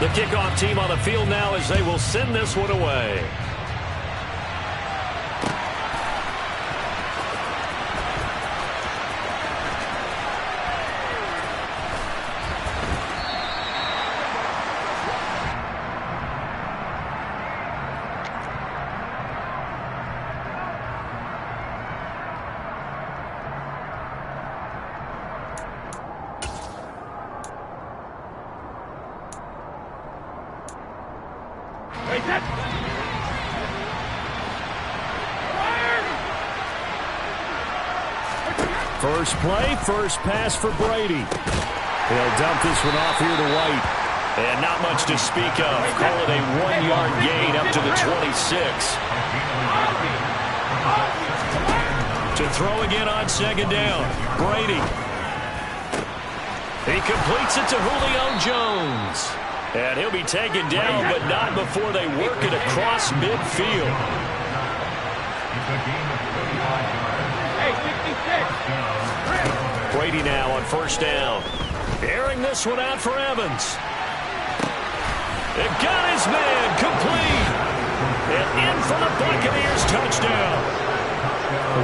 The kickoff team on the field now as they will send this one away. First play, first pass for Brady. He'll dump this one off here to White. And not much to speak of. Call it a 1-yard gain up to the 26. To throw again on second down. Brady. He completes it to Julio Jones. And he'll be taken down, but not before they work it across midfield. Brady now on first down. Airing this one out for Evans. It got his man complete. And in for the Buccaneers touchdown.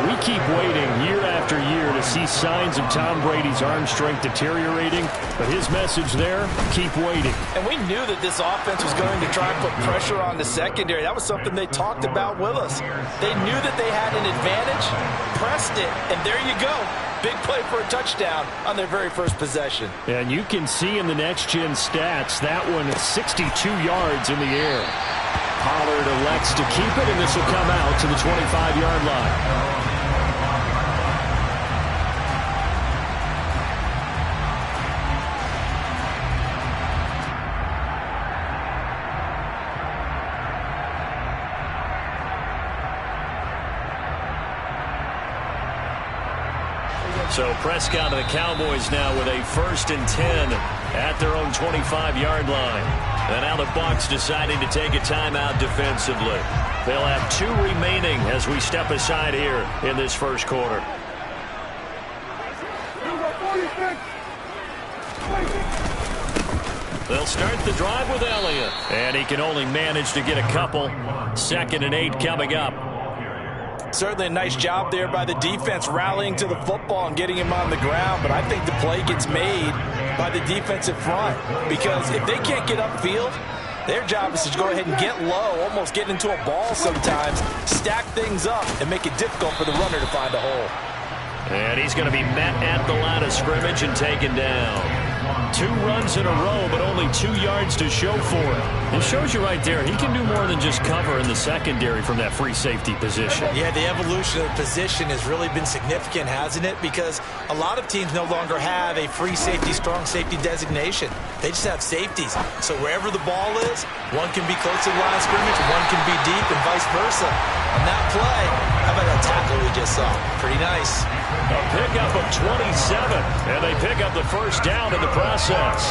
We keep waiting year after year to see signs of Tom Brady's arm strength deteriorating, but his message there, keep waiting. And we knew that this offense was going to try and put pressure on the secondary. That was something they talked about with us. They knew that they had an advantage, pressed it, and there you go. Big play for a touchdown on their very first possession. And you can see in the next-gen stats, that one is 62 yards in the air. Pollard elects to keep it, and this will come out to the 25-yard line. So Prescott and the Cowboys now with a 1st and 10 at their own 25-yard line. And now the Bucs deciding to take a timeout defensively. They'll have 2 remaining as we step aside here in this first quarter. They'll start the drive with Elliott. And he can only manage to get a couple. 2nd and 8 coming up. Certainly a nice job there by the defense rallying to the football and getting him on the ground. But I think the play gets made by the defensive front. Because if they can't get upfield, their job is to go ahead and get low, almost get into a ball sometimes, stack things up, and make it difficult for the runner to find a hole. And he's going to be met at the line of scrimmage and taken down. 2 runs in a row, but only 2 yards to show for it. It shows you right there, he can do more than just cover in the secondary from that free safety position. Yeah, the evolution of the position has really been significant, hasn't it? Because a lot of teams no longer have a free safety, strong safety designation. They just have safeties. So wherever the ball is, one can be close to the line of scrimmage, one can be deep, and vice versa. On that play, how about that tackle we just saw? Pretty nice. A pickup of 27, and they pick up the first down in the process.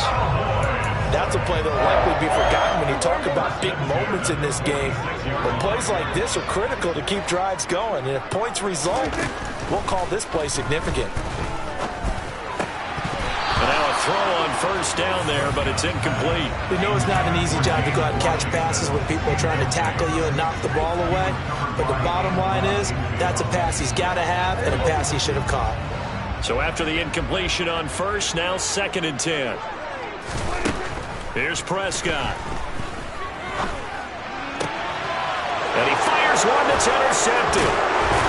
That's a play that will likely be forgotten when you talk about big moments in this game. But plays like this are critical to keep drives going. And if points result, we'll call this play significant. And now a throw on first down there, but it's incomplete. We know it's not an easy job to go out and catch passes when people are trying to tackle you and knock the ball away. But the bottom line is, that's a pass he's got to have and a pass he should have caught. So after the incompletion on first, now 2nd and 10. Here's Prescott. And he fires one that's intercepted.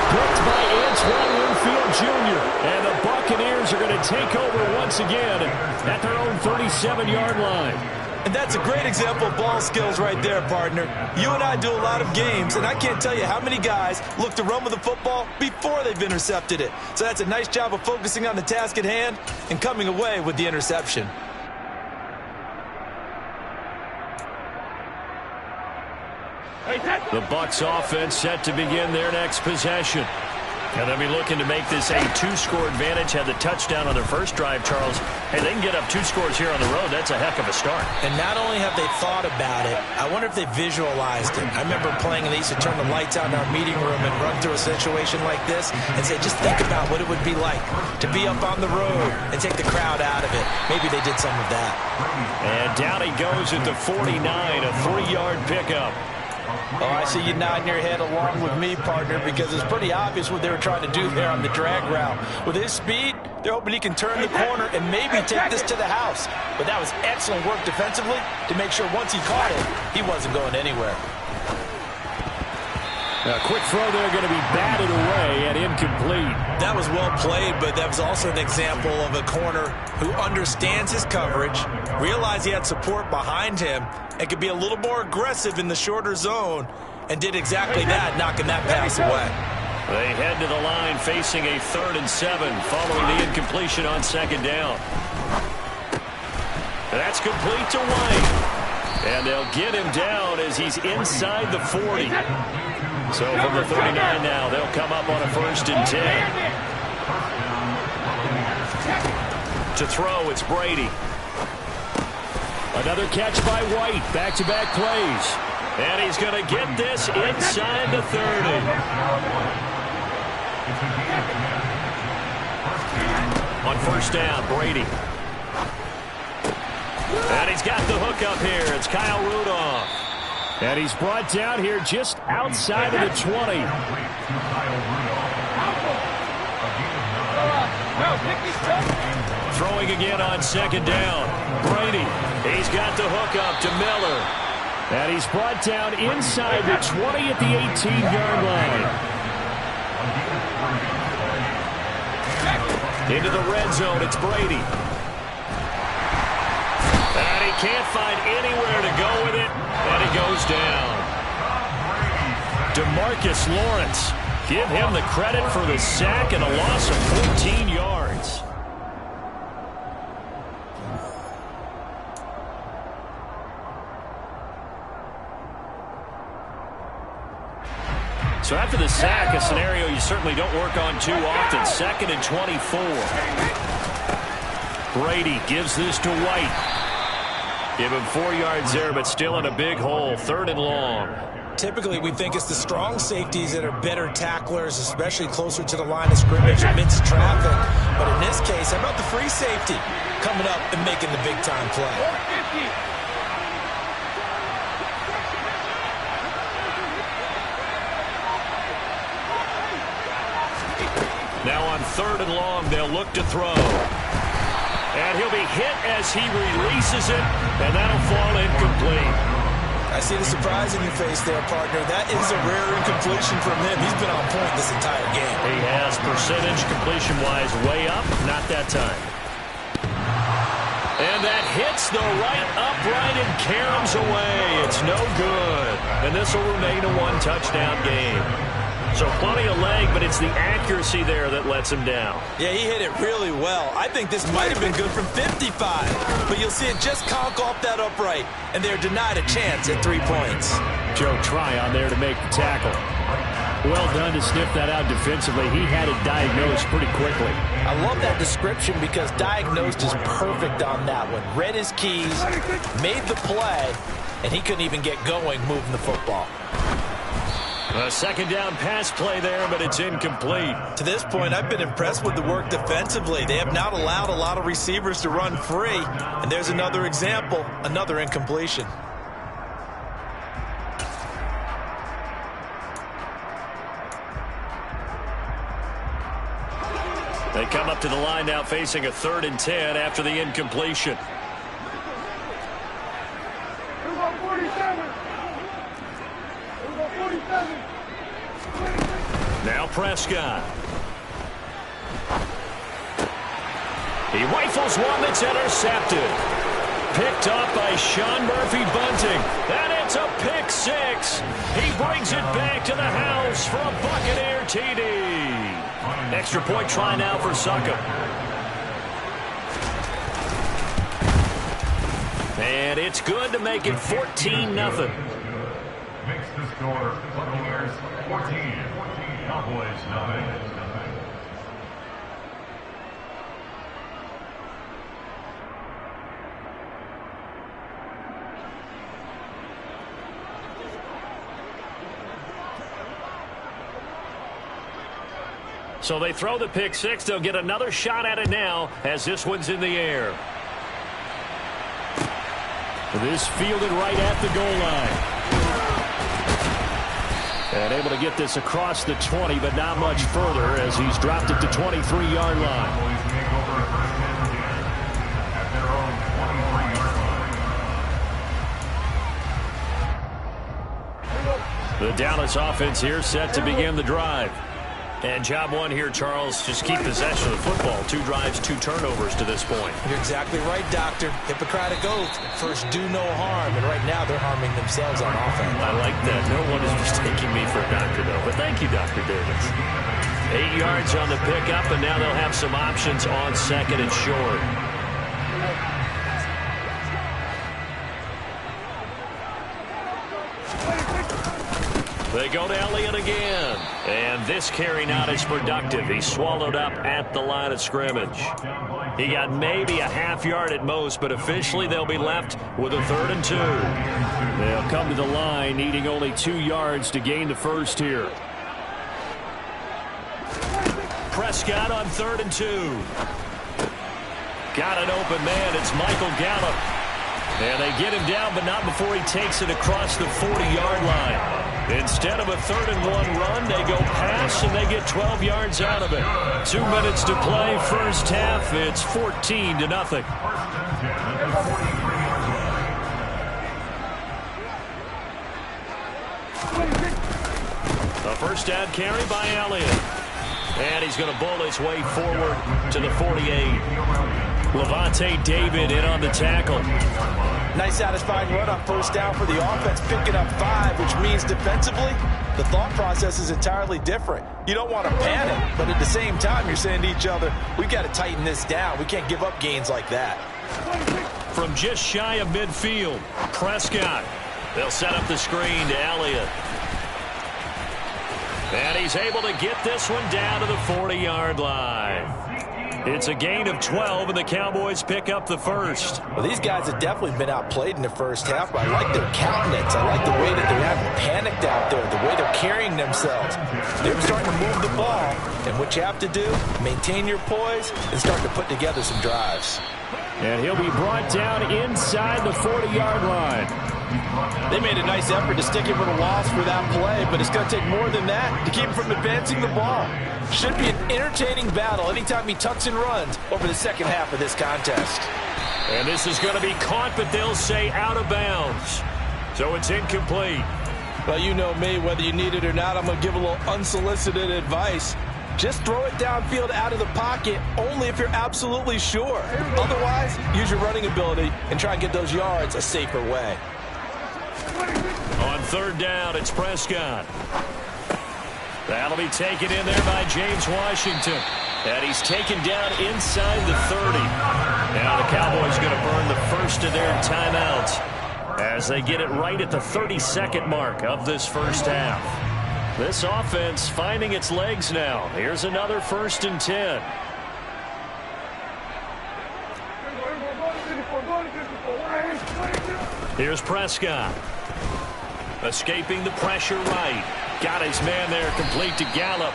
Picked by Antoine Winfield Jr. And the Buccaneers are going to take over once again at their own 37-yard line. And that's a great example of ball skills right there, partner. You and I do a lot of games, and I can't tell you how many guys look to run with the football before they've intercepted it. So that's a nice job of focusing on the task at hand and coming away with the interception. The Bucs offense set to begin their next possession. And they'll be looking to make this a 2-score advantage. Had the touchdown on their first drive, Charles. Hey, they can get up 2 scores here on the road. That's a heck of a start. And not only have they thought about it, I wonder if they visualized it. I remember playing, and they used to turn the lights out in our meeting room and run through a situation like this and say, just think about what it would be like to be up on the road and take the crowd out of it. Maybe they did some of that. And down he goes at the 49, a 3-yard pickup. Oh, I see you nodding your head along with me, partner, because it's pretty obvious what they were trying to do there on the drag route. With his speed, they're hoping he can turn the corner and maybe take this to the house. But that was excellent work defensively to make sure once he caught it, he wasn't going anywhere. A quick throw there, going to be batted away and incomplete. That was well played, but that was also an example of a corner who understands his coverage, realized he had support behind him, and could be a little more aggressive in the shorter zone, and did exactly that, knocking that pass away. They head to the line facing a 3rd and 7 following the incompletion on 2nd down. That's complete to White. And they'll get him down as he's inside the 40. So from the 39 now, they'll come up on a 1st and 10. To throw, it's Brady. Another catch by White. Back-to-back plays. And he's going to get this inside the 30. On 1st down, Brady. And he's got the hook up here. It's Kyle Rudolph. And he's brought down here just outside of the 20. Throwing again on 2nd down. Brady. He's got the hook up to Miller. And he's brought down inside the 20 at the 18-yard line. Into the red zone, it's Brady. And he can't find anywhere to go with it. And he goes down. DeMarcus Lawrence. Give him the credit for the sack and a loss of 14 yards. So after the sack, a scenario you certainly don't work on too often. 2nd and 24. Brady gives this to White. Give him 4 yards there, but still in a big hole. 3rd and long. Typically, we think it's the strong safeties that are better tacklers, especially closer to the line of scrimmage amidst traffic. But in this case, how about the free safety coming up and making the big-time play? Now on 3rd and long, they'll look to throw. And he'll be hit as he releases it, and that'll fall incomplete. I see the surprise in your face there, partner. That is a rare incompletion from him. He's been on point this entire game. He has percentage completion-wise way up, not that time. And that hits the right upright and caroms away. It's no good. And this will remain a 1-touchdown game. So plenty of leg, but it's the accuracy there that lets him down. Yeah, he hit it really well. I think this might have been good from 55. But you'll see it just conk off that upright, and they're denied a chance at 3 points. Joe Tryon there to make the tackle. Well done to sniff that out defensively. He had it diagnosed pretty quickly. I love that description because diagnosed is perfect on that one. Read his keys, made the play, and he couldn't even get going moving the football. A 2nd down pass play there, but it's incomplete. To this point, I've been impressed with the work defensively. They have not allowed a lot of receivers to run free. And there's another example, another incompletion. They come up to the line now facing a 3rd and 10 after the incompletion. Now Prescott. He rifles one that's intercepted. Picked up by Sean Murphy-Bunting. And it's a pick 6. He brings it back to the house for a Buccaneer TD. Extra point try now for Succop. And it's good to make it 14-0. Makes the score Buccaneers 14, Cowboys 9. So they throw the pick six. They'll get another shot at it now as this one's in the air. This fielded right at the goal line. And able to get this across the 20, but not much further as he's dropped it to 23-yard line. The Dallas offense here set to begin the drive. And job one here, Charles, just keep possession of the football. 2 drives, 2 turnovers to this point. You're exactly right, Doctor. Hippocratic oath. First, do no harm. And right now, they're harming themselves on offense. I like that. No one is mistaking me for a doctor, though. But thank you, Dr. Davis. 8 yards on the pickup, and now they'll have some options on second and short. They go to Elliott again. And this carry not as productive. He's swallowed up at the line of scrimmage. He got maybe a half yard at most, but officially they'll be left with a 3rd and 2. They'll come to the line needing only 2 yards to gain the first here. Prescott on 3rd and 2. Got an open man. It's Michael Gallup. And they get him down, but not before he takes it across the 40-yard line. Instead of a 3rd and 1 run, they go pass, and they get 12 yards out of it. 2 minutes to play, first half. It's 14-0. A first down carry by Elliott. And he's going to bowl his way forward to the 48. Levante David in on the tackle. Nice satisfying run on first down for the offense, picking up 5, which means defensively, the thought process is entirely different. You don't want to panic, but at the same time, you're saying to each other, we've got to tighten this down. We can't give up gains like that. From just shy of midfield, Prescott. They'll set up the screen to Elliott. And he's able to get this one down to the 40-yard line. It's a gain of 12, and the Cowboys pick up the first. Well, these guys have definitely been outplayed in the first half, but I like their countenance. I like the way that they haven't panicked out there, the way they're carrying themselves. They're starting to move the ball, and what you have to do, maintain your poise and start to put together some drives. And he'll be brought down inside the 40-yard line. They made a nice effort to stick him with a loss for that play, but it's going to take more than that to keep him from advancing the ball. Should be an entertaining battle anytime he tucks and runs over the second half of this contest. And this is going to be caught, but they'll say out of bounds. So it's incomplete. Well, you know me, whether you need it or not, I'm going to give a little unsolicited advice. Just throw it downfield out of the pocket only if you're absolutely sure. Otherwise, use your running ability and try and get those yards a safer way. On 3rd down, it's Prescott. That'll be taken in there by James Washington. And he's taken down inside the 30. Now the Cowboys going to burn the first of their timeouts as they get it right at the 32nd mark of this first half. This offense finding its legs now. Here's another 1st and 10. Here's Prescott. Escaping the pressure right. Got his man there, complete to Gallup.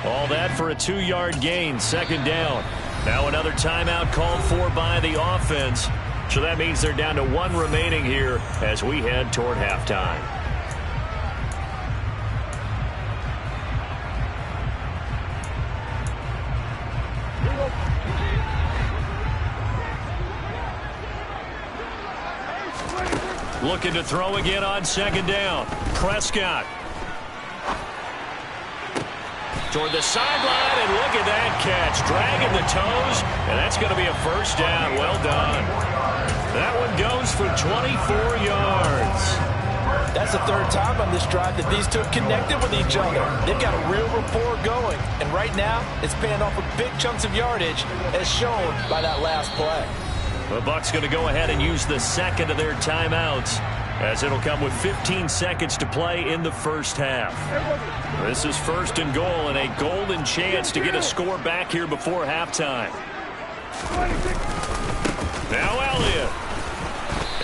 All that for a 2-yard gain, 2nd down. Now another timeout called for by the offense. So that means they're down to 1 remaining here as we head toward halftime. Looking to throw again on 2nd down. Prescott. Toward the sideline, and look at that catch. Dragging the toes, and that's going to be a first down. Well done. That one goes for 24 yards. That's the 3rd time on this drive that these two connected with each other. They've got a real rapport going, and right now it's paying off with big chunks of yardage as shown by that last play. The Bucs going to go ahead and use the 2nd of their timeouts as it'll come with 15 seconds to play in the first half. This is 1st and goal and a golden chance to get a score back here before halftime. Now Elliott.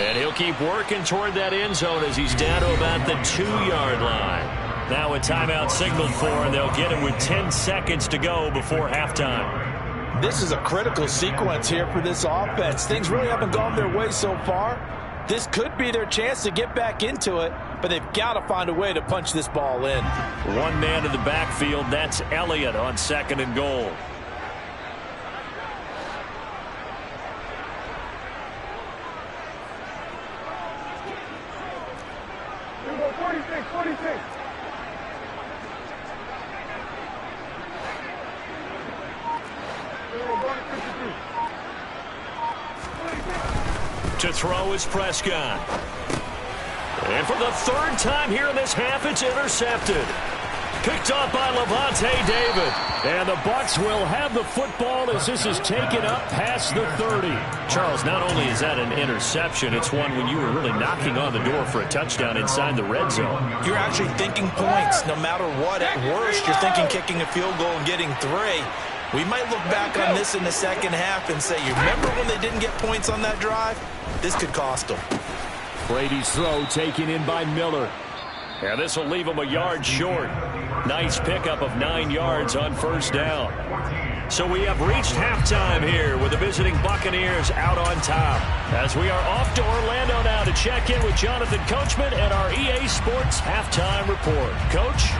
And he'll keep working toward that end zone as he's down to about the 2-yard line. Now a timeout signaled for, and they'll get it with 10 seconds to go before halftime. This is a critical sequence here for this offense. Things really haven't gone their way so far. This could be their chance to get back into it, but they've got to find a way to punch this ball in. One man in the backfield, that's Elliott on 2nd and goal. To throw is Prescott. And for the 3rd time here in this half, it's intercepted. Picked up by Lavonte David. And the Bucs will have the football as this is taken up past the 30. Charles, not only is that an interception, it's one when you were really knocking on the door for a touchdown inside the red zone. You're actually thinking points no matter what. At worst, you're thinking kicking a field goal and getting 3. We might look back on this in the second half and say, you remember when they didn't get points on that drive? This could cost them. Brady's throw taken in by Miller. And this will leave him a yard short. Nice pickup of 9 yards on 1st down. So we have reached halftime here with the visiting Buccaneers out on top. As we are off to Orlando now to check in with Jonathan Coachman and our EA Sports Halftime Report. Coach?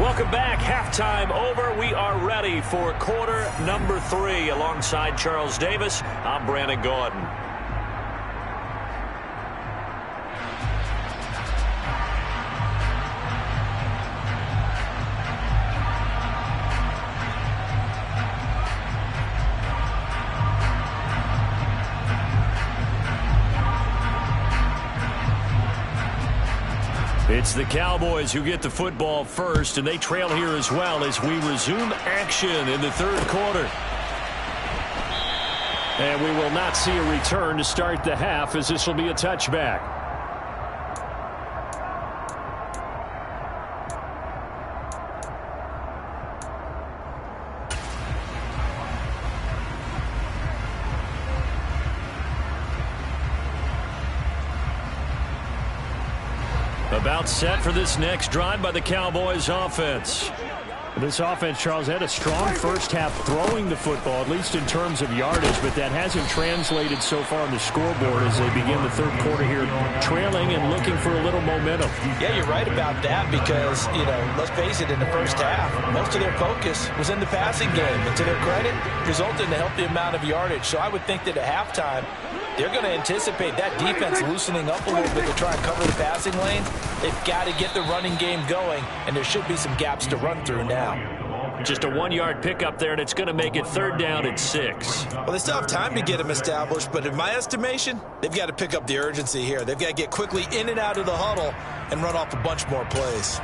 Welcome back. Halftime over. We are ready for quarter number 3. Alongside Charles Davis, I'm Brandon Gaudin. It's the Cowboys who get the football first, and they trail here as well as we resume action in the 3rd quarter. And we will not see a return to start the half, as this will be a touchback. About set for this next drive by the Cowboys offense. This offense, Charles, had a strong first half throwing the football, at least in terms of yardage, but that hasn't translated so far on the scoreboard as they begin the 3rd quarter here, trailing and looking for a little momentum. Yeah, you're right about that because, let's face it, in the first half, most of their focus was in the passing game. And to their credit, resulted in a healthy amount of yardage. So I would think that at halftime, they're going to anticipate that defense loosening up a little bit to try and cover the passing lanes. They've got to get the running game going, and there should be some gaps to run through now. Just a 1-yard pickup there, and it's going to make it 3rd down and 6. Well, they still have time to get them established, but in my estimation, they've got to pick up the urgency here. They've got to get quickly in and out of the huddle and run off a bunch more plays.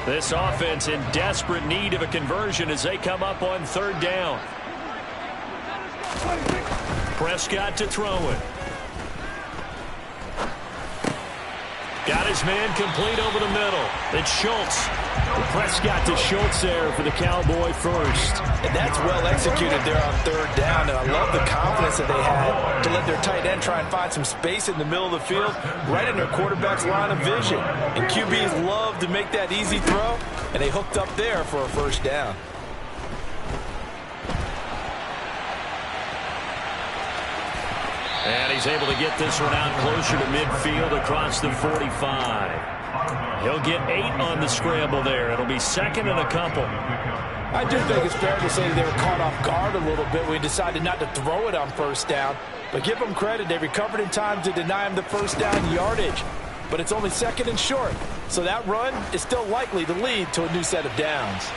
This offense in desperate need of a conversion as they come up on 3rd down. Prescott to throw it. Got his man complete over the middle. It's Schultz. Prescott to Schultz there for the Cowboy first. And that's well executed there on 3rd down. And I love the confidence that they had to let their tight end try and find some space in the middle of the field, right in their quarterback's line of vision. And QBs love to make that easy throw, and they hooked up there for a 1st down. And he's able to get this one out closer to midfield across the 45. He'll get 8 on the scramble there. It'll be 2nd and a couple. I do think it's fair to say they were caught off guard a little bit. We decided not to throw it on 1st down. But give them credit. They recovered in time to deny him the 1st down yardage. But it's only 2nd and short. So that run is still likely to lead to a new set of downs.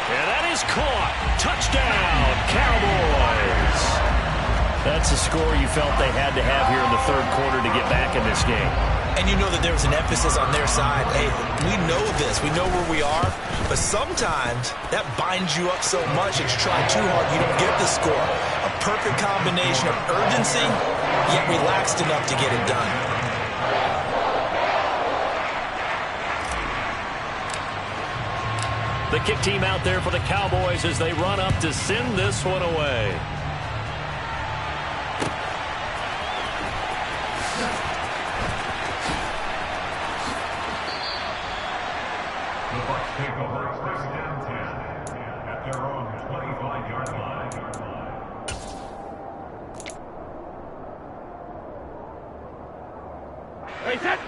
And that is caught. Touchdown, Cowboys. That's a score you felt they had to have here in the third quarter to get back in this game. And you know that there was an emphasis on their side. Hey, we know this. We know where we are. But sometimes that binds you up so much that you try too hard, you don't get the score. A perfect combination of urgency, yet relaxed enough to get it done. The kick team out there for the Cowboys as they run up to send this one away. Take over first and 10 at their own 25-yard line.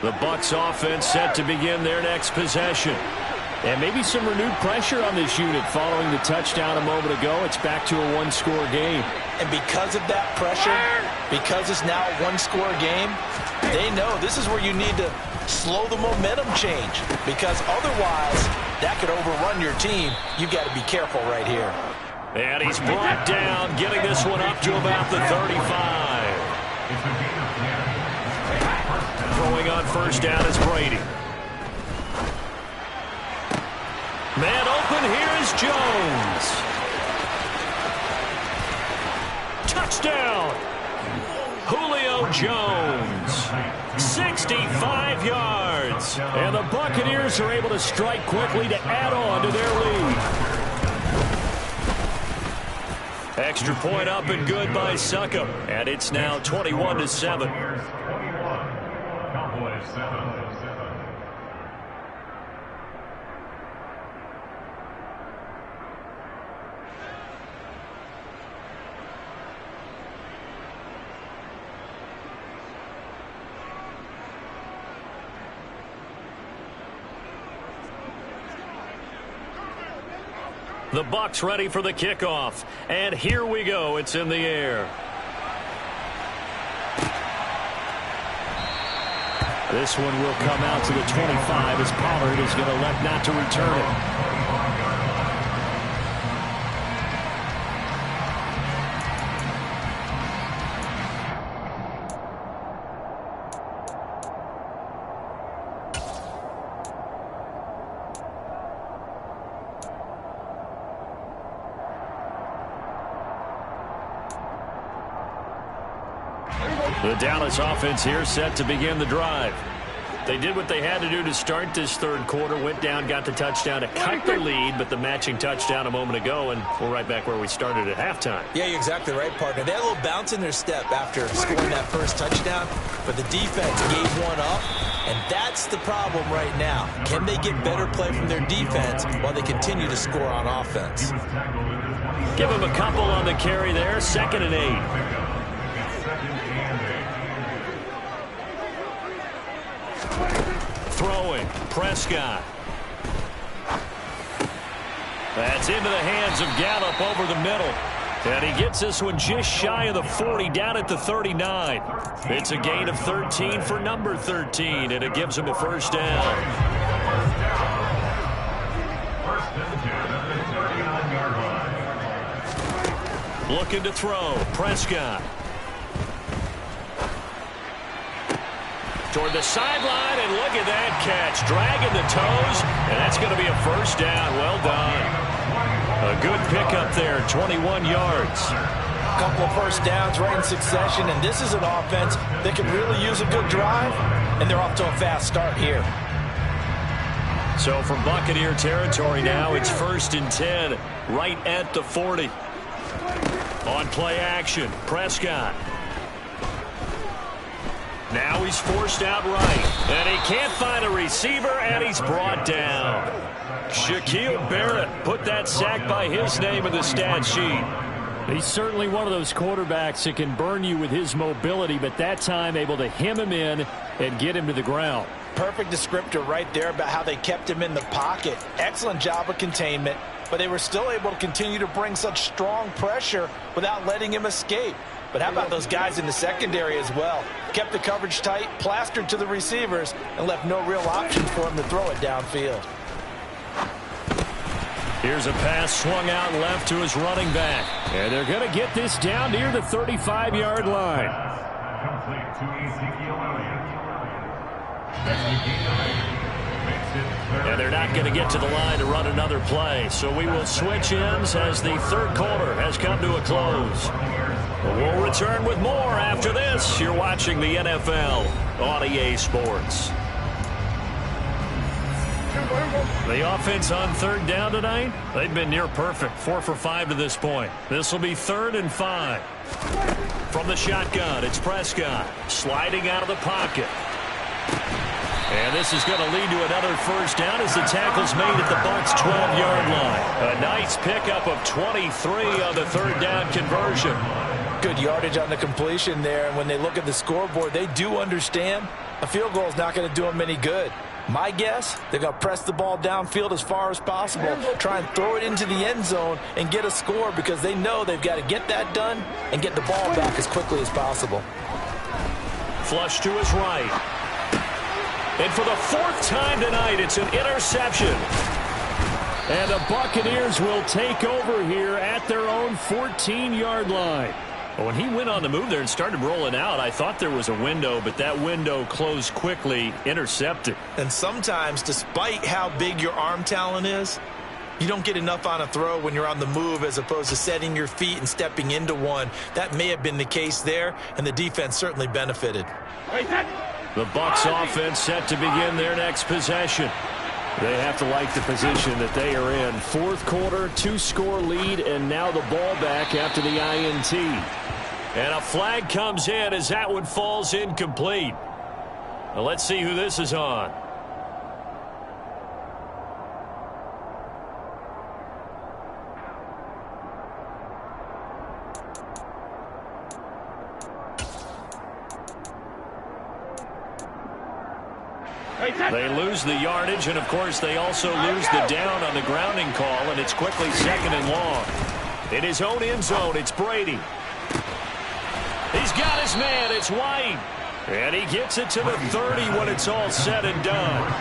The Bucs offense set to begin their next possession. And maybe some renewed pressure on this unit following the touchdown a moment ago. It's back to a one-score game. And because of that pressure, because it's now a one-score game, they know this is where you need to slow the momentum change, because otherwise that could overrun your team. You've got to be careful right here. And he's brought down, getting this one up to about the 35. Throwing on first down is Brady. Man open, here is Jones. Touchdown! Julio Jones. 65 yards. And the Buccaneers are able to strike quickly to add on to their lead. Extra point up and good by Succop. And it's now 21-7. Cowboys 7. The Bucs ready for the kickoff. And here we go. It's in the air. This one will come out to the 25 as Pollard is going to elect not to return it. The Dallas offense here set to begin the drive. They did what they had to do to start this third quarter. Went down, got the touchdown to cut the lead, but the matching touchdown a moment ago, and we're right back where we started at halftime. Yeah, you're exactly right, partner. They had a little bounce in their step after scoring that first touchdown, but the defense gave one up, and that's the problem right now. Can they get better play from their defense while they continue to score on offense? Give them a couple on the carry there, 2nd and 8. Throwing, Prescott. That's into the hands of Gallup over the middle. And he gets this one just shy of the 40, down at the 39. It's a gain of 13 for number 13, and it gives him a first down. First and 10 at the 39-yard line. Looking to throw, Prescott. Toward the sideline, and look at that catch. Dragging the toes, and that's going to be a first down. Well done. A good pickup there, 21 yards. A couple of first downs right in succession, and this is an offense that can really use a good drive, and they're off to a fast start here. So from Buccaneer territory now, it's 1st and 10, right at the 40. On play action, Prescott. Now he's forced out right, and he can't find a receiver, and he's brought down. Shaquille Barrett put that sack by his name in the stat sheet. He's certainly one of those quarterbacks that can burn you with his mobility, but that time able to hem him in and get him to the ground. Perfect descriptor right there about how they kept him in the pocket. Excellent job of containment, but they were still able to continue to bring such strong pressure without letting him escape. But how about those guys in the secondary as well? Kept the coverage tight, plastered to the receivers, and left no real option for him to throw it downfield. Here's a pass swung out left to his running back. And they're going to get this down near the 35-yard line. Complete to Ezekiel Elliott. And they're not going to get to the line to run another play. So we will switch ends as the third quarter has come to a close. We'll return with more after this. You're watching the NFL on EA Sports. The offense on third down tonight, they've been near perfect. 4 for 5 to this point. This will be 3rd and 5. From the shotgun, it's Prescott sliding out of the pocket. And this is going to lead to another first down as the tackle's made at the Bucs' 12-yard line. A nice pickup of 23 on the third down conversion. Good yardage on the completion there, and when they look at the scoreboard, they do understand a field goal is not going to do them any good. My guess, they're going to press the ball downfield as far as possible, try and throw it into the end zone and get a score because they know they've got to get that done and get the ball back as quickly as possible. Flush to his right. And for the 4th time tonight, it's an interception. And the Buccaneers will take over here at their own 14-yard line. When he went on the move there and started rolling out, I thought there was a window, but that window closed quickly, intercepted. And sometimes, despite how big your arm talent is, you don't get enough on a throw when you're on the move as opposed to setting your feet and stepping into one. That may have been the case there, and the defense certainly benefited. The Bucs offense set to begin their next possession. They have to like the position that they are in. 4th quarter, 2-score lead, and now the ball back after the INT. And a flag comes in as that one falls incomplete. Now let's see who this is on. They lose the yardage, and, of course, they also lose the down on the grounding call, and it's quickly 2nd and long. In his own end zone, it's Brady. He's got his man. It's White. And he gets it to the 30 when it's all said and done.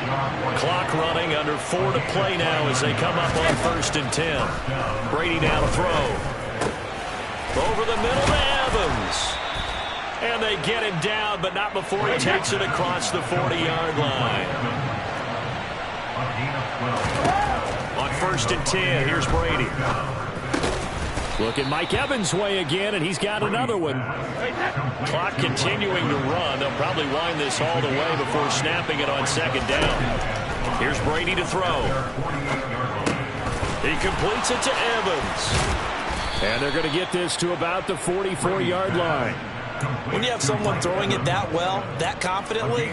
Clock running, under 4 to play now as they come up on 1st and 10. Brady now to throw. Over the middle to Evans. And they get him down, but not before he takes it across the 40-yard line. On 1st and 10, here's Brady. Look at Mike Evans' way again, and he's got another one. Clock continuing to run. They'll probably wind this all the way before snapping it on 2nd down. Here's Brady to throw. He completes it to Evans. And they're going to get this to about the 44-yard line. When you have someone throwing it that well, that confidently,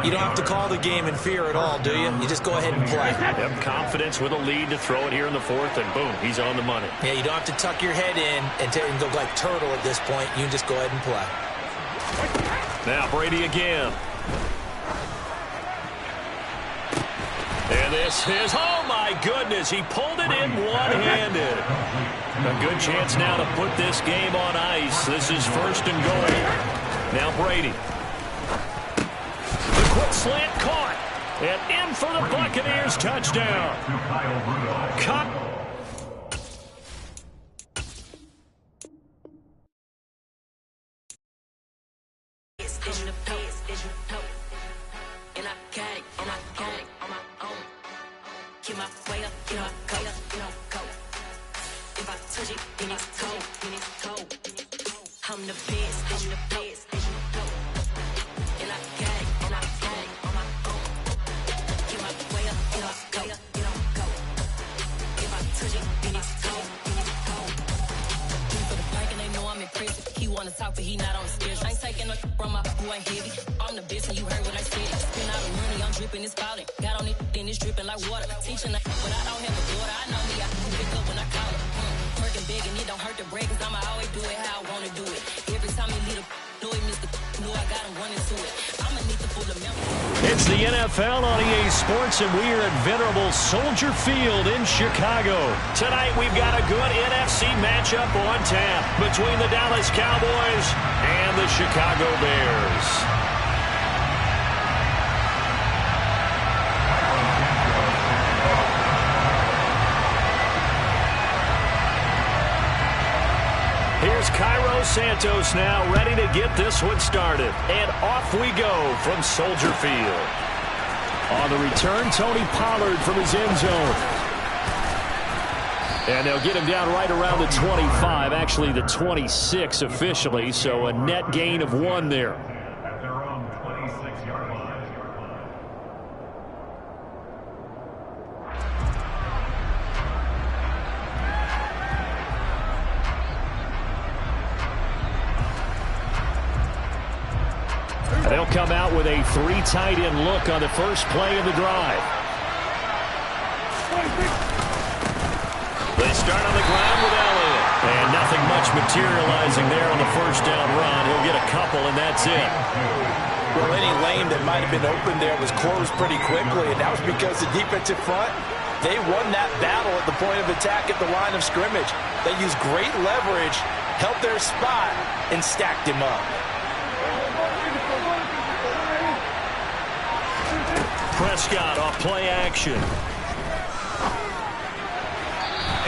you don't have to call the game in fear at all, do you? You just go ahead and play. Yep, confidence with a lead to throw it here in the 4th, and boom, he's on the money. Yeah, you don't have to tuck your head in and go like turtle at this point. You can just go ahead and play. Now Brady again. And this is, oh my goodness, he pulled it in one-handed. A good chance now to put this game on ice. This is 1st and goal. Now Brady. The quick slant caught. And in for the Buccaneers touchdown. Cut. I'm the best in the best. And I got it, and I got it on my own. Get my way up, get off, go, get on, go. If I touch it, then it's cold, then it's cold. For the bike and they know I'm impressive. He wanna talk, but he not on the stairs. I ain't taking no from my boy heavy. I'm the best, and you heard what I said. Spend all the money, I'm dripping, it's spouting. Got on it, then it's dripping like water. Teaching, but I don't have a daughter. I know me, I can pick up when I call it. Working big, and it don't hurt to break, cause I'ma always do it how I wanna do it. Every time he lead a know he missed the know I got him running to it. I'ma need to pull the memory. It's the NFL on EA Sports, and we are at venerable Soldier Field in Chicago. Tonight we've got a good NFC matchup on tap between the Dallas Cowboys and the Chicago Bears. Santos now ready to get this one started. And off we go from Soldier Field. On the return, Tony Pollard from his end zone. And they'll get him down right around the 25, actually the 26 officially, so a net gain of 1 there. At their own 26-yard line. They'll come out with a 3 tight end look on the first play of the drive. They start on the ground with Elliott. And nothing much materializing there on the first down run. He'll get a couple, and that's it. Well, any lane that might have been open there was closed pretty quickly, and that was because the defensive front, they won that battle at the point of attack at the line of scrimmage. They used great leverage, held their spot, and stacked him up. Prescott off play action.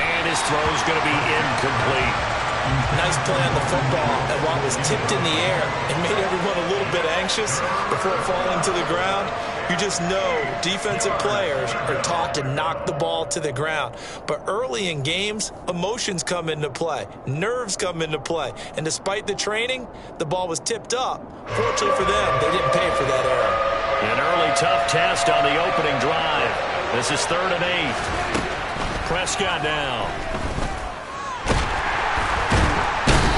And his throw's going to be incomplete. Nice play on the football, and while it was tipped in the air, it made everyone a little bit anxious before falling to the ground. You just know defensive players are taught to knock the ball to the ground. But early in games, emotions come into play. Nerves come into play. And despite the training, the ball was tipped up. Fortunately for them, they didn't pay for that error. An early tough test on the opening drive. This is 3rd and 8. Prescott now.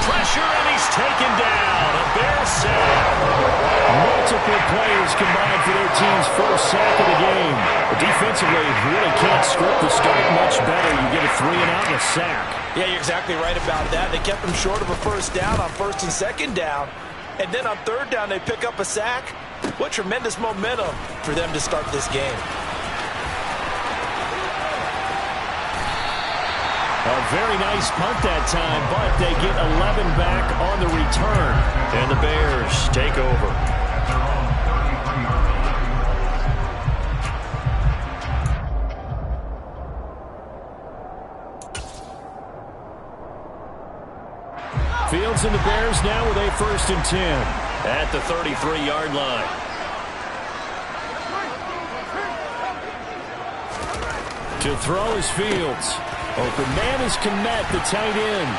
Pressure, and he's taken down. A Bears sack. Multiple players combined for their team's first sack of the game. Defensively, you really can't script the start much better. You get a 3 and out and a sack. Yeah, you're exactly right about that. They kept them short of a first down on 1st and 2nd down. And then on 3rd down, they pick up a sack. What tremendous momentum for them to start this game. A very nice punt that time, but they get 11 back on the return. And the Bears take over. At their own 33-yard line. Fields and the Bears now with a 1st and 10 at the 33-yard line. To throw is Fields. Open man is Kmet, the tight end.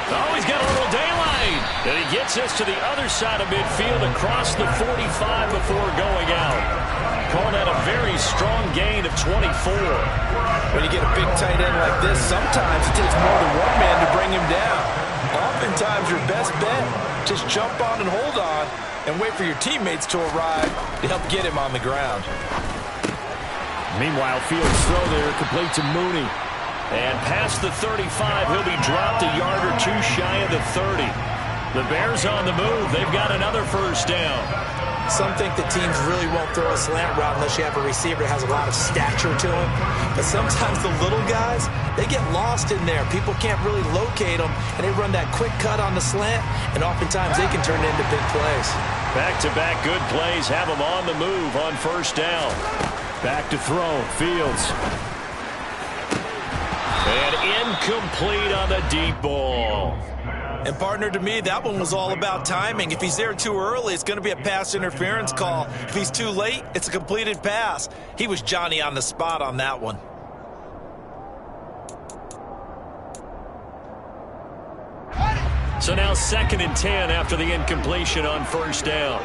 Oh, he's got a little daylight. And he gets us to the other side of midfield across the 45 before going out. Calling that a very strong gain of 24. When you get a big tight end like this, sometimes it takes more than one man to bring him down. Oftentimes, your best bet, just jump on and hold on and wait for your teammates to arrive to help get him on the ground. Meanwhile, Fields' throw there complete to Mooney. And past the 35, he'll be dropped a yard or 2 shy of the 30. The Bears on the move. They've got another first down. Some think the teams really won't throw a slant route unless you have a receiver that has a lot of stature to him. But sometimes the little guys, they get lost in there. People can't really locate them, and they run that quick cut on the slant, and oftentimes they can turn it into big plays. Back-to-back good plays have them on the move on first down. Back to throw. Fields. And incomplete on the deep ball. And, partner, to me, that one was all about timing. If he's there too early, it's going to be a pass interference call. If he's too late, it's a completed pass. He was Johnny on the spot on that one. So now 2nd and 10 after the incompletion on first down.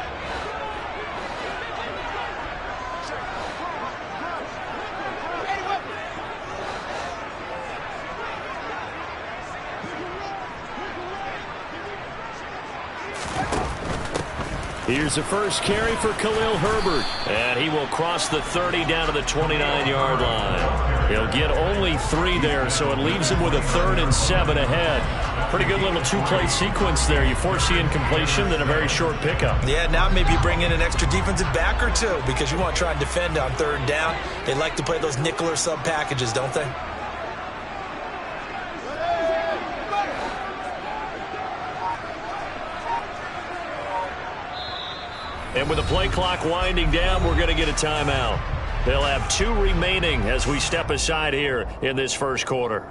Here's the first carry for Khalil Herbert. And he will cross the 30 down to the 29-yard line. He'll get only 3 there, so it leaves him with a 3rd and 7 ahead. Pretty good little 2-play sequence there. You force the incompletion, then a very short pickup. Yeah, now maybe bring in an extra defensive back or 2 because you want to try and defend on 3rd down. They like to play those nickel or sub packages, don't they? And with the play clock winding down, we're going to get a timeout. They'll have 2 remaining as we step aside here in this first quarter.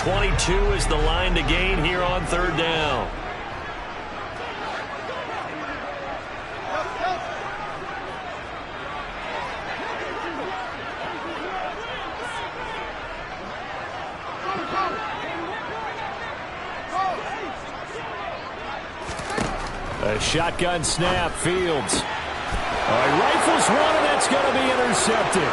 22 is the line to gain here on third down. A shotgun snap, Fields. He rifles one, and that's going to be intercepted.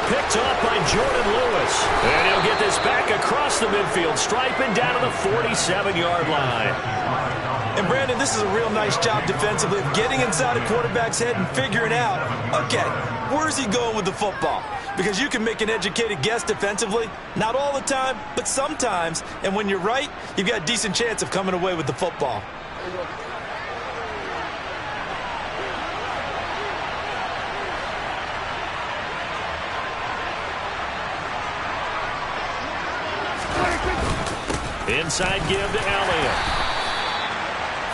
Picked off by Jordan Lewis. And he'll get this back across the midfield stripe and down to the 47-yard line. And, Brandon, this is a real nice job defensively of getting inside a quarterback's head and figuring out, okay, where's he going with the football? Because you can make an educated guess defensively, not all the time, but sometimes. And when you're right, you've got a decent chance of coming away with the football. Inside give to Elliott.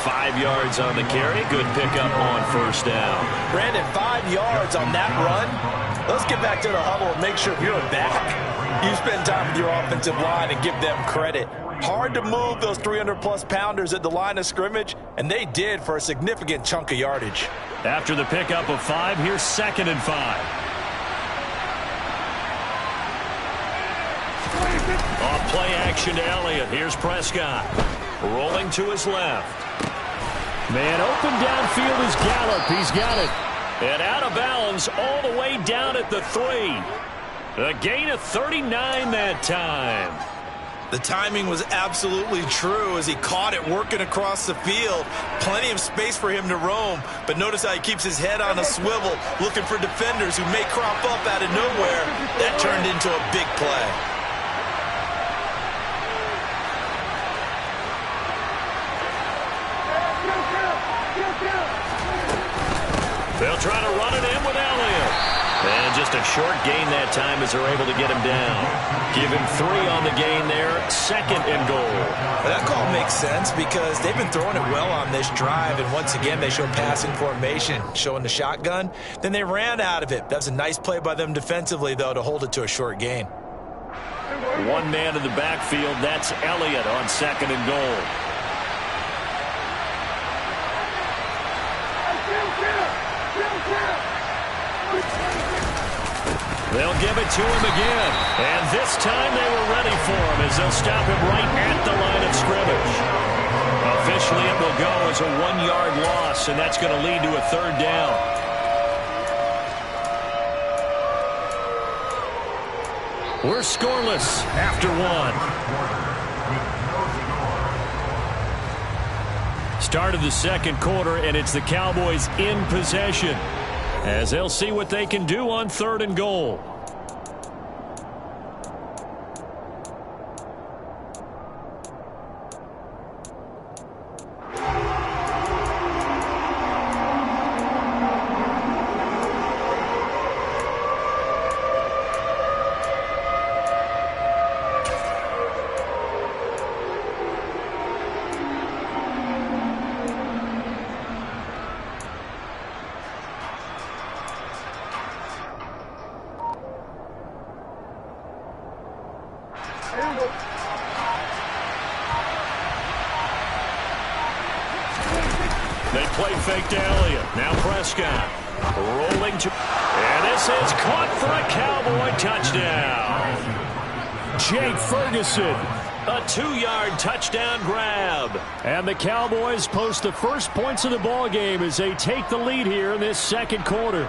5 yards on the carry. Good pickup on first down. Brandon, 5 yards on that run. Let's get back to the huddle and make sure if you're back, you spend time with your offensive line and give them credit. Hard to move those 300-plus pounders at the line of scrimmage, and they did for a significant chunk of yardage. After the pickup of 5, here's 2nd and 5. Off play action to Elliott. Here's Prescott. Rolling to his left. Man open downfield is Gallup. He's got it. And out of bounds all the way down at the 3. A gain of 39 that time. The timing was absolutely true as he caught it working across the field. Plenty of space for him to roam. But notice how he keeps his head on a swivel, looking for defenders who may crop up out of nowhere. That turned into a big play. They'll try to run it in with Elliott. And just a short gain that time as they're able to get him down. Give him 3 on the gain there. 2nd and goal. That call makes sense because they've been throwing it well on this drive. And once again, they show passing formation, showing the shotgun. Then they ran out of it. That was a nice play by them defensively, though, to hold it to a short gain. 1 man in the backfield. That's Elliott on 2nd and goal. They'll give it to him again. And this time they were ready for him as they'll stop him right at the line of scrimmage. Officially it will go as a 1-yard loss, and that's going to lead to a 3rd down. We're scoreless after 1. Start of the 2nd quarter, and it's the Cowboys in possession as they'll see what they can do on 3rd and goal. They play fake to Elliott. Now Prescott rolling to... And this is caught for a Cowboy touchdown. Jake Ferguson. A 2-yard touchdown grab. And the Cowboys post the first points of the ball game as they take the lead here in this 2nd quarter.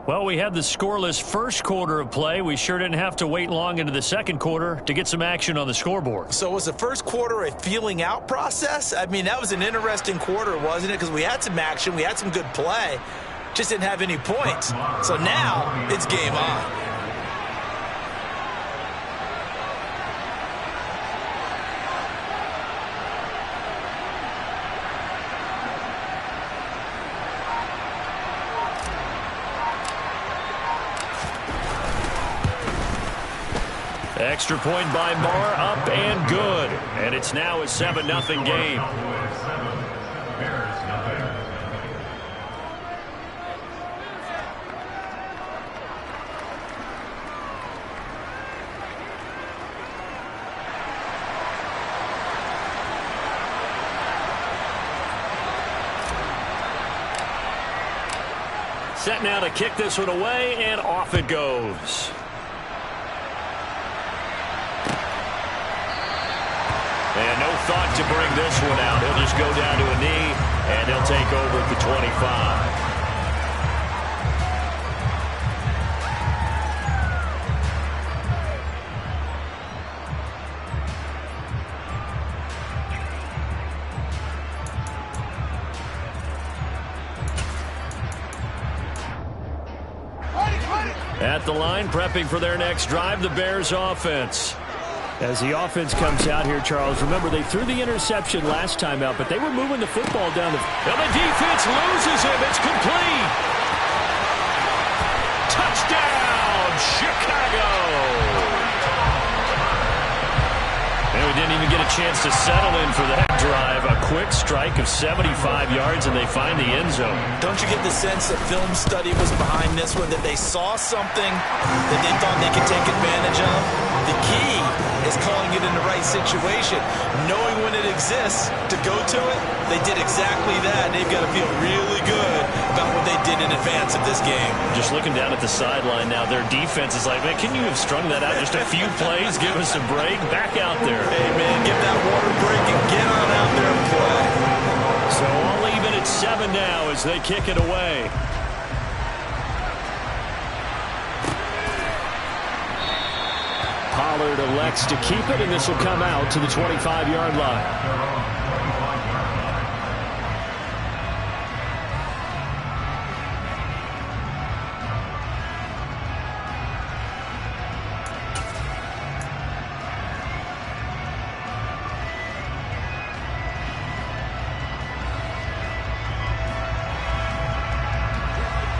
Well, we had the scoreless first quarter of play. We sure didn't have to wait long into the 2nd quarter to get some action on the scoreboard. So was the first quarter a feeling out process? I mean, that was an interesting quarter, wasn't it? Because we had some action, we had some good play, just didn't have any points. So now it's game on. Extra point by Marr, up and good. And it's now a 7-0 game. set now to kick this one away, and off it goes. And no thought to bring this one out. He'll just go down to a knee, and he'll take over at the 25. At the line, prepping for their next drive, the Bears offense. As the offense comes out here, Charles, remember they threw the interception last time out, but they were moving the football down the... And the defense loses him. It's complete. Touchdown, Chicago. And we didn't even get a chance to settle in for that drive. A quick strike of 75 yards, and they find the end zone. Don't you get the sense that film study was behind this one, that they saw something that they thought they could take advantage of? The key is calling it in the right situation, knowing when it exists to go to it. They did exactly that. They've got to feel really good about what they did in advance of this game. Just looking down at the sideline now, their defense is like, man, can you have strung that out just a few plays? Give us a break. Back out there. Hey, man, give that water break and get on out there and play. So all even at 7 now as they kick it away. Pollard elects to keep it, and this will come out to the 25-yard line.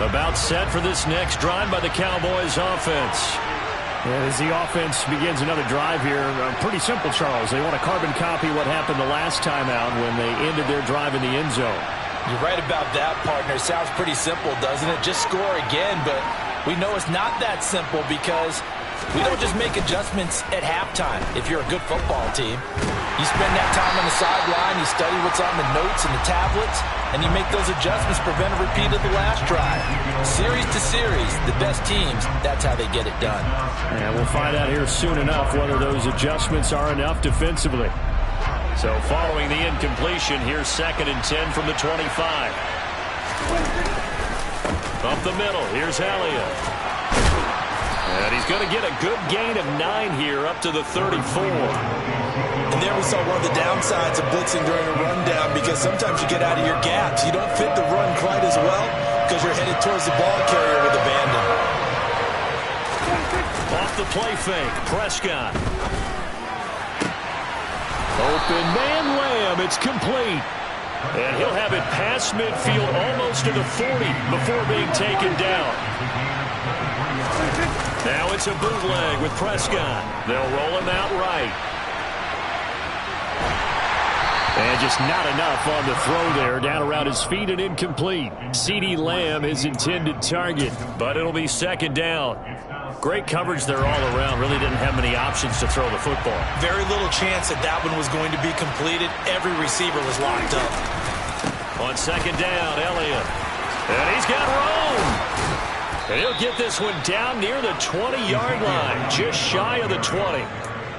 About set for this next drive by the Cowboys offense. As the offense begins another drive here, pretty simple, Charles. They want to carbon copy what happened the last time out when they ended their drive in the end zone. You're right about that, partner. Sounds pretty simple, doesn't it? Just score again, but we know it's not that simple because we don't just make adjustments at halftime if you're a good football team. You spend that time on the sideline, you study what's on the notes and the tablets, and you make those adjustments, prevent a repeat of the last drive. Series to series, the best teams, that's how they get it done. And we'll find out here soon enough whether those adjustments are enough defensively. So following the incompletion, here's 2nd and 10 from the 25. Up the middle, here's Elliott. And he's going to get a good gain of 9 here up to the 34. And there we saw one of the downsides of blitzing during a rundown, because sometimes you get out of your gaps. You don't fit the run quite as well because you're headed towards the ball carrier with abandon. Off the play fake, Prescott. Open man Lamb, it's complete. And he'll have it past midfield almost to the 40 before being taken down. Now it's a bootleg with Prescott. They'll roll him out right. And just not enough on the throw there. Down around his feet and incomplete. CeeDee Lamb, his intended target. But it'll be 2nd down. Great coverage there all around. Really didn't have many options to throw the football. Very little chance that that one was going to be completed. Every receiver was locked up. On 2nd down, Elliott. And he's got Rome. And he'll get this one down near the 20-yard line. Just shy of the 20.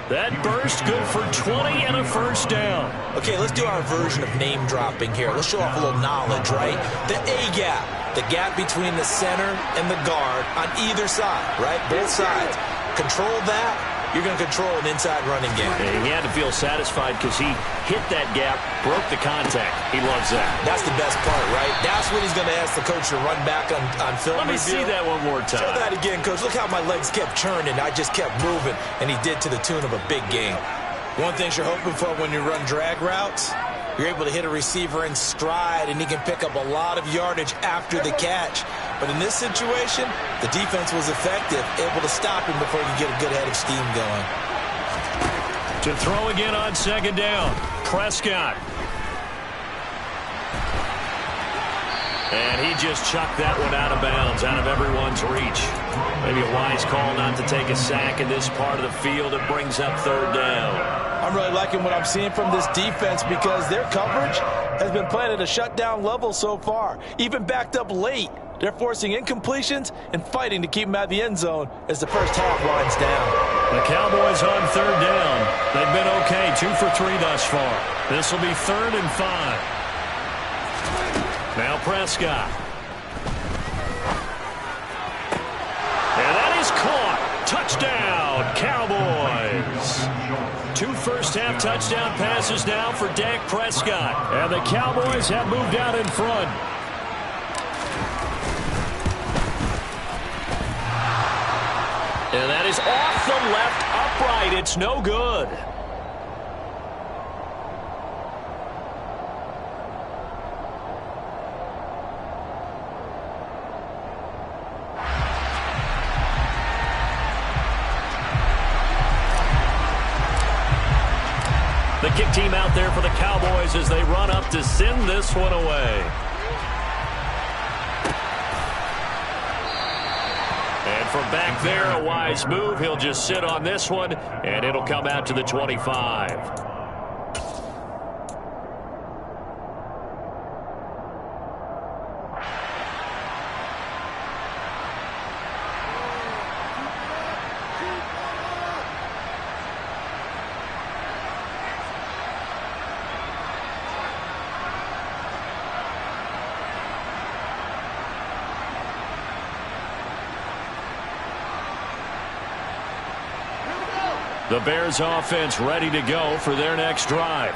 That burst good for 20 and a 1st down. Okay, let's do our version of name dropping here. Let's show off a little knowledge, right? The A-gap, the gap between the center and the guard on either side, right? Both sides. Control that, you're going to control an inside running game. And he had to feel satisfied because he hit that gap, broke the contact. He loves that. That's the best part, right? That's when he's going to ask the coach to run back on film Let me review. see that one more time. Show that again, coach. Look how my legs kept churning. I just kept moving, and he did to the tune of a big game. One thing you're hoping for when you run drag routes, you're able to hit a receiver in stride, and he can pick up a lot of yardage after the catch. But in this situation, the defense was effective, able to stop him before you get a good head of steam going. To throw again on 2nd down, Prescott. And he just chucked that one out of bounds, out of everyone's reach. Maybe a wise call not to take a sack in this part of the field. It brings up 3rd down. I'm really liking what I'm seeing from this defense because their coverage has been playing at a shutdown level so far. Even backed up late, They're forcing incompletions and fighting to keep him out of the end zone as the first half winds down. The Cowboys on 3rd down. They've been okay, 2 for 3 thus far. This will be 3rd and 5. Now Prescott. And that is caught. Touchdown, Cowboys. 2 first-half touchdown passes now for Dak Prescott. And the Cowboys have moved out in front. And that is off the left upright. It's no good. The kick team out there for the Cowboys as they run up to send this one away. And from back there, a wise move. He'll just sit on this one, and it'll come out to the 25. The Bears offense ready to go for their next drive.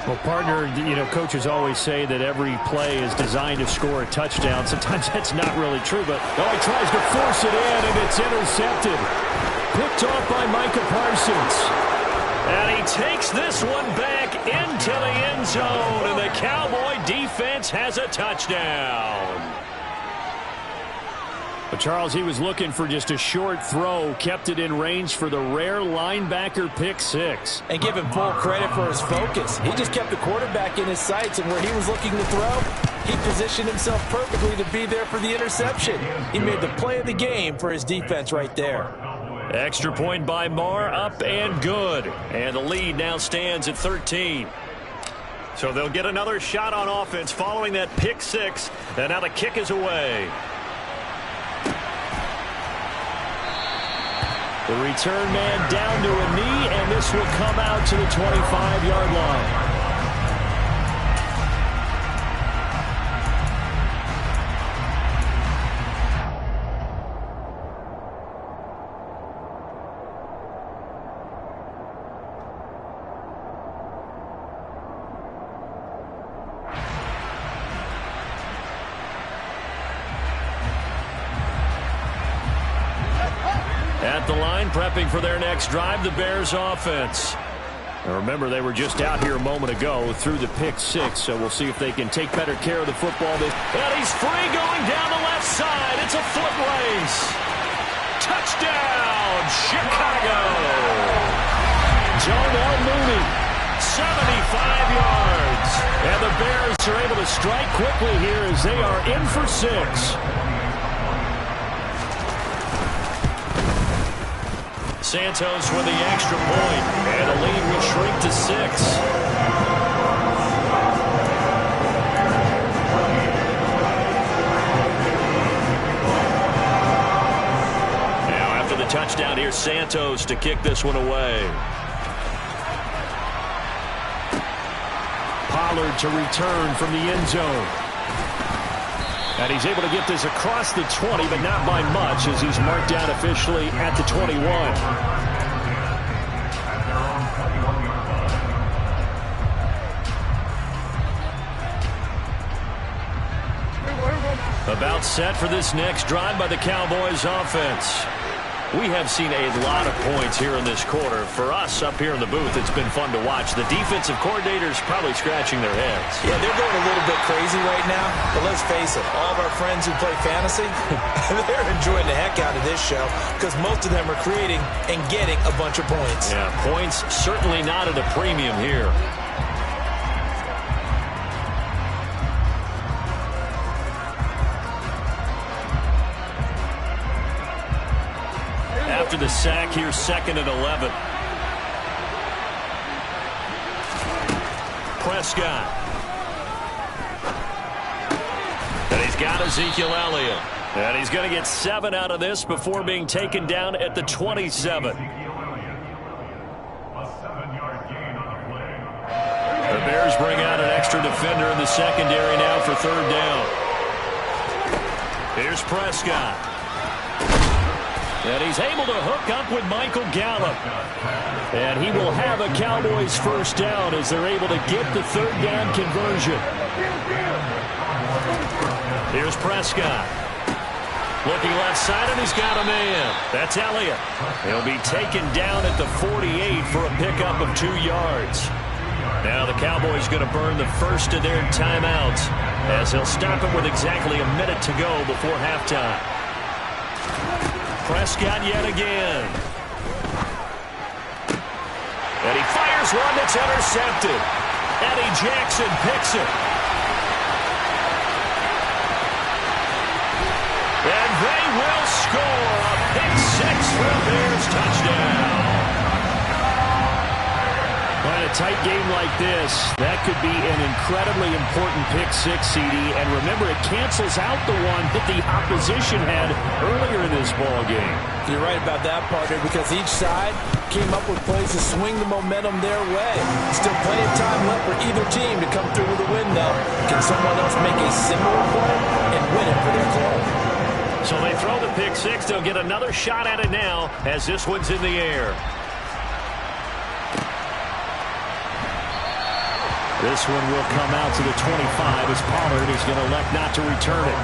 Well, partner, coaches always say that every play is designed to score a touchdown. Sometimes that's not really true, but he tries to force it in, and it's intercepted. Picked off by Micah Parsons. And he takes this one back into the end zone, and the Cowboy defense has a touchdown. But Charles, he was looking for just a short throw, kept it in range for the rare linebacker pick six. And give him full credit for his focus. He just kept the quarterback in his sights, and where he was looking to throw, he positioned himself perfectly to be there for the interception. He made the play of the game for his defense right there. Extra point by Marr, up and good. And the lead now stands at 13. So they'll get another shot on offense following that pick six, and now the kick is away. The return man down to a knee, and this will come out to the 25-yard line. At the line, prepping for their next drive, the Bears offense. Now remember, they were just out here a moment ago through the pick six, so we'll see if they can take better care of the football. And he's free going down the left side. It's a foot race. Touchdown, Chicago. Darnell Mooney, 75 yards. And the Bears are able to strike quickly here as they are in for 6. Santos with the extra point, and the lead will shrink to 6. Now after the touchdown, here's Santos to kick this one away. Pollard to return from the end zone. And he's able to get this across the 20, but not by much, as he's marked down officially at the 21. About set for this next drive by the Cowboys offense. We have seen a lot of points here in this quarter. For us up here in the booth, it's been fun to watch. The defensive coordinators probably scratching their heads. Yeah, they're going a little bit crazy right now. But let's face it, all of our friends who play fantasy, they're enjoying the heck out of this show because most of them are creating and getting a bunch of points. Yeah, points certainly not at a premium here. After the sack, here's 2nd and 11. Prescott. And he's got Ezekiel Elliott. And he's going to get 7 out of this before being taken down at the 27. A 7-yard gain on the play. The Bears bring out an extra defender in the secondary now for 3rd down. Here's Prescott. And he's able to hook up with Michael Gallup. And he will have a Cowboys 1st down as they're able to get the 3rd down conversion. Here's Prescott. Looking left side, and he's got a man. That's Elliott. He'll be taken down at the 48 for a pickup of 2 yards. Now the Cowboys going to burn the first of their timeouts as they'll stop it with exactly a minute to go before halftime. Prescott yet again. And he fires one that's intercepted. Eddie Jackson picks it. And they will score a pick 6 for a Bears touchdown. In a tight game like this, that could be an incredibly important pick 6, CD. And remember, it cancels out the one that the opposition had earlier in this ball game. You're right about that, partner, because each side came up with plays to swing the momentum their way. Still plenty of time left for either team to come through with a win, though. Can someone else make a similar play and win it for their club? So they throw the pick 6. They'll get another shot at it now as this one's in the air. This one will come out to the 25 as Pollard is going to elect not to return it.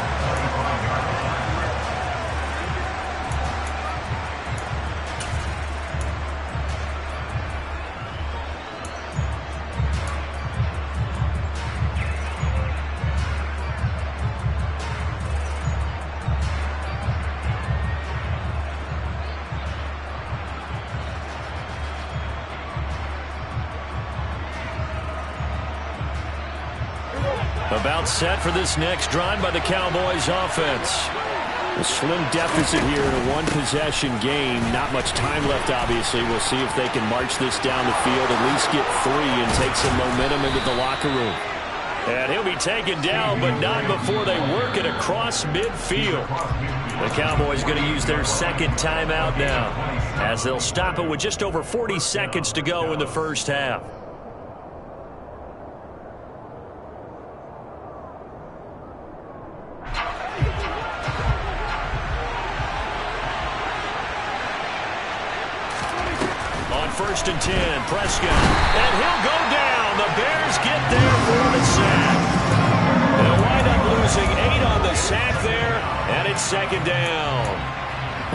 About set for this next drive by the Cowboys offense. A slim deficit here in a one-possession game. Not much time left, obviously. We'll see if they can march this down the field, at least get 3 and take some momentum into the locker room. And he'll be taken down, but not before they work it across midfield. The Cowboys going to use their 2nd timeout now, as they'll stop it with just over 40 seconds to go in the first half. First and 10, Prescott, and he'll go down. The Bears get there for the sack. They'll wind up losing 8 on the sack there, and it's 2nd down.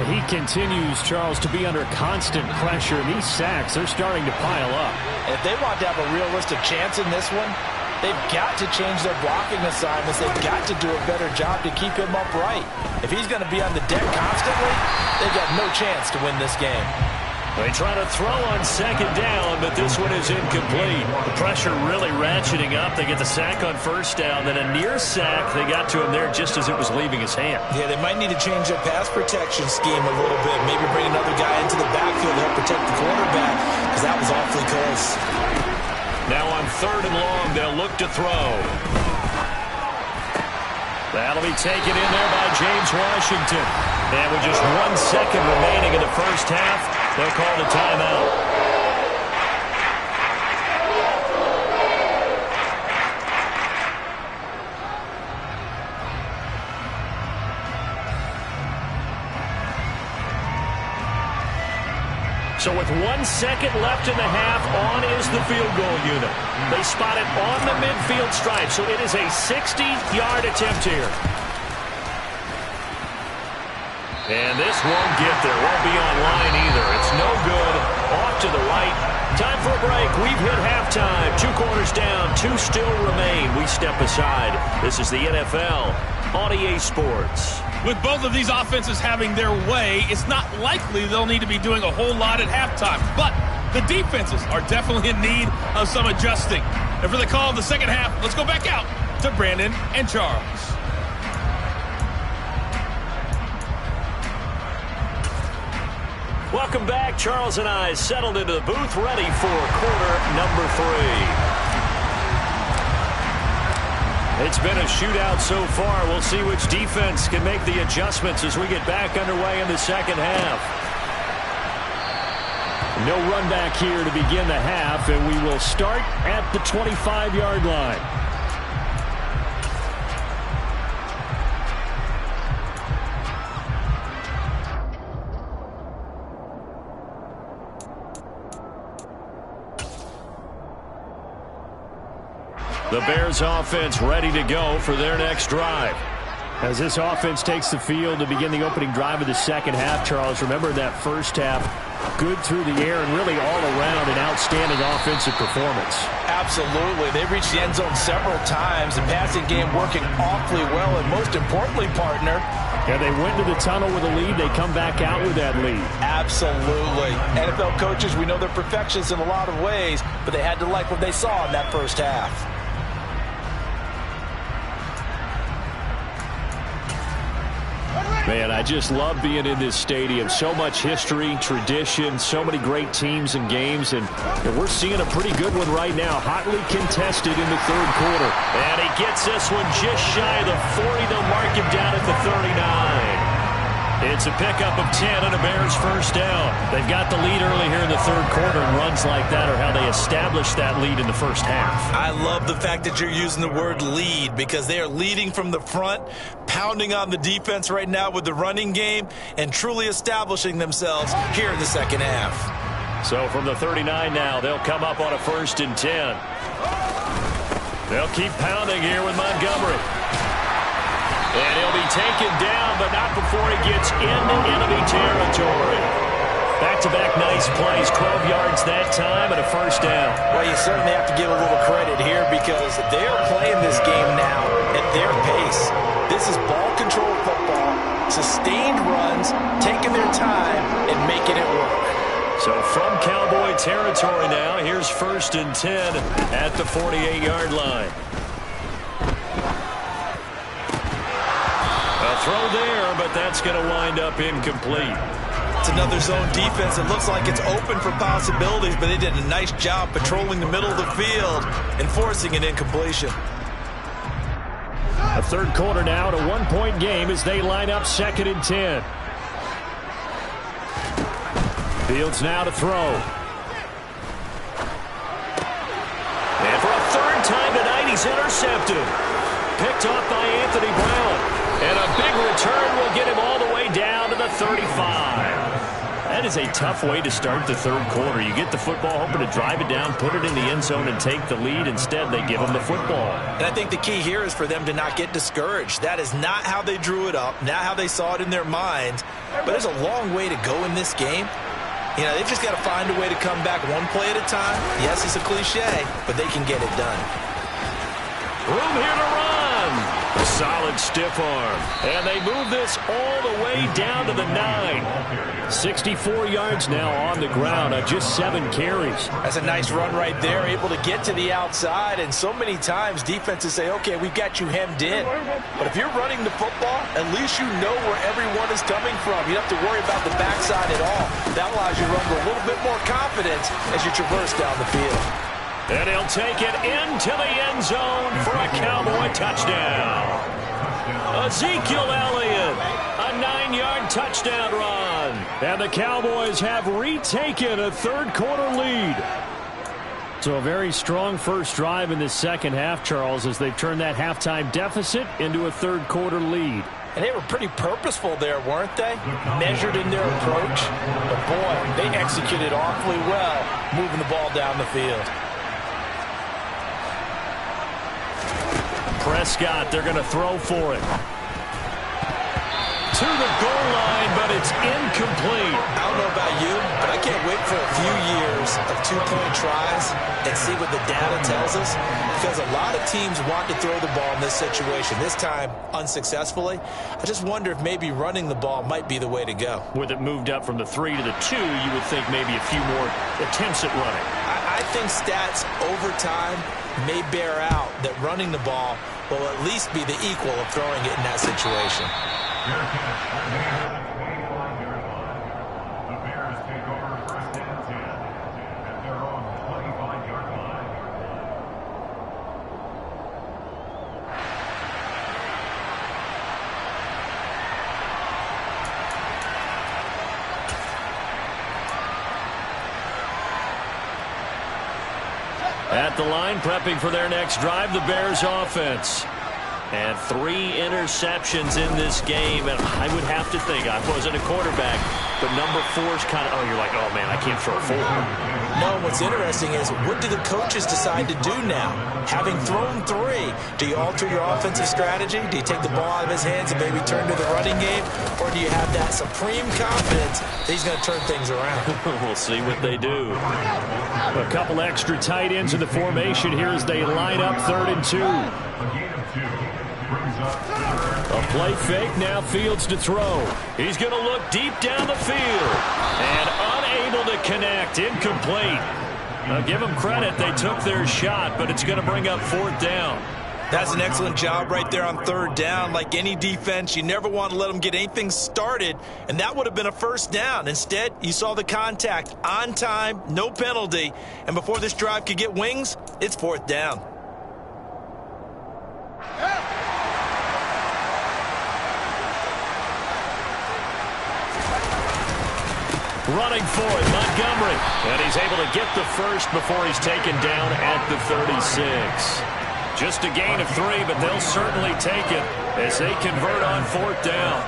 He continues, Charles, to be under constant pressure, and these sacks, they're starting to pile up. If they want to have a realistic chance in this one, they've got to change their blocking assignments. They've got to do a better job to keep him upright. If he's going to be on the deck constantly, they've got no chance to win this game. They try to throw on 2nd down, but this one is incomplete. The pressure really ratcheting up. They get the sack on 1st down, then a near sack. They got to him there just as it was leaving his hand. Yeah, they might need to change their pass protection scheme a little bit. Maybe bring another guy into the backfield to help protect the quarterback, because that was awfully close. Now on 3rd and long, they'll look to throw. That'll be taken in there by James Washington. And with just 1 second remaining in the first half, they'll call the timeout. So with 1 second left in the half, on is the field goal unit. They spot it on the midfield stripe, so it is a 60-yard attempt here. And this won't get there. Won't be online either. It's no good. Off to the right. Time for a break. We've hit halftime. 2 quarters down. 2 still remain. We step aside. This is the NFL on EA Sports. With both of these offenses having their way, it's not likely they'll need to be doing a whole lot at halftime. But the defenses are definitely in need of some adjusting. And for the call of the second half, let's go back out to Brandon and Charles. Welcome back. Charles and I settled into the booth, ready for quarter number 3. It's been a shootout so far. We'll see which defense can make the adjustments as we get back underway in the second half. No run back here to begin the half, and we will start at the 25-yard line. The Bears offense ready to go for their next drive. As this offense takes the field to begin the opening drive of the second half, Charles, remember that first half, good through the air and really all around an outstanding offensive performance. Absolutely. They reached the end zone several times. The passing game working awfully well, and most importantly, partner, yeah, they went to the tunnel with a lead. They come back out with that lead. Absolutely. NFL coaches, we know they're perfectionists in a lot of ways, but they had to like what they saw in that first half. Man, I just love being in this stadium. So much history, tradition, so many great teams and games, and we're seeing a pretty good one right now. Hotly contested in the third quarter. And he gets this one just shy of the 40. They'll mark him down at the 39. It's a pickup of 10 and a Bears first down. They've got the lead early here in the third quarter, and runs like that are how they established that lead in the first half. I love the fact that you're using the word lead, because they are leading from the front, pounding on the defense right now with the running game, and truly establishing themselves here in the second half. So from the 39 now, they'll come up on a 1st and 10. They'll keep pounding here with Montgomery. And he'll be taken down, but not before he gets into enemy territory. Back-to-back nice plays, 12 yards that time, and a first down. Well, you certainly have to give a little credit here, because they are playing this game now at their pace. This is ball control football, sustained runs, taking their time, and making it work. So from Cowboy territory now, here's 1st and 10 at the 48-yard line. Throw there, but that's going to wind up incomplete. It's another zone defense. It looks like it's open for possibilities, but they did a nice job patrolling the middle of the field and forcing an incompletion. A third quarter now, to 1-point game as they line up 2nd and 10. Fields now to throw. And for a third time tonight, he's intercepted. Picked off by Anthony Brown. And a big return will get him all the way down to the 35. That is a tough way to start the third quarter. You get the football, hoping to drive it down, put it in the end zone, and take the lead. Instead, they give him the football. And I think the key here is for them to not get discouraged. That is not how they drew it up, not how they saw it in their minds. But there's a long way to go in this game. You know, they've just got to find a way to come back one play at a time. Yes, it's a cliche, but they can get it done. Room here to run. A solid stiff arm. And they move this all the way down to the 9. 64 yards now on the ground on just 7 carries. That's a nice run right there, able to get to the outside. And so many times defenses say, okay, we've got you hemmed in. But if you're running the football, at least you know where everyone is coming from. You don't have to worry about the backside at all. That allows you to run with a little bit more confidence as you traverse down the field. And he'll take it into the end zone for a Cowboy touchdown. Ezekiel Elliott, a 9-yard touchdown run. And the Cowboys have retaken a third quarter lead. So a very strong first drive in the second half, Charles, as they've turned that halftime deficit into a third quarter lead. And they were pretty purposeful there, weren't they? Measured in their approach. But boy, they executed awfully well, moving the ball down the field. Prescott, they're going to throw for it. To the goal line, but it's incomplete. I don't know about you, but I can't wait for a few years of two-point tries and see what the data tells us, because a lot of teams want to throw the ball in this situation, this time unsuccessfully. I just wonder if maybe running the ball might be the way to go. With it moved up from the 3 to the 2, you would think maybe a few more attempts at running. I think stats over time may bear out that running the ball will at least be the equal of throwing it in that situation. The Bears take over 1st and 10 at their own 25-yard line. At the line, prepping for their next drive, the Bears offense. And 3 interceptions in this game. And I would have to think, I wasn't a quarterback, but number 4's kind of, you're like, oh, man, I can't throw 4. No, what's interesting is, what do the coaches decide to do now? Having thrown 3, do you alter your offensive strategy? Do you take the ball out of his hands and maybe turn to the running game? Or do you have that supreme confidence that he's going to turn things around? We'll see what they do. A couple extra tight ends in the formation here as they line up 3rd and 2. A play fake, now Fields to throw. He's going to look deep down the field. And unable to connect, incomplete. Now give them credit, they took their shot, but it's going to bring up 4th down. That's an excellent job right there on 3rd down. Like any defense, you never want to let them get anything started, and that would have been a 1st down. Instead, you saw the contact on time, no penalty, and before this drive could get wings, it's 4th down. Running for it, Montgomery. And he's able to get the first before he's taken down at the 36. Just a gain of 3, but they'll certainly take it as they convert on 4th down.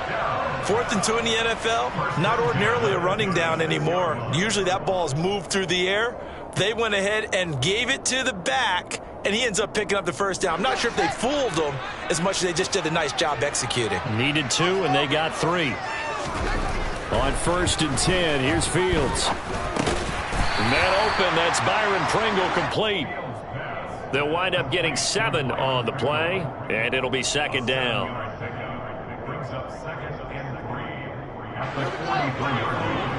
4th and 2 in the NFL, not ordinarily a running down anymore. Usually that ball is moved through the air. They went ahead and gave it to the back, and he ends up picking up the 1st down. I'm not sure if they fooled him as much as they just did a nice job executing. Needed 2, and they got 3. On 1st and 10, here's Fields. Man open, that's Byron Pringle complete. They'll wind up getting 7 on the play, and it'll be 2nd down. Brings up 2nd and 3 at the 43-yard line.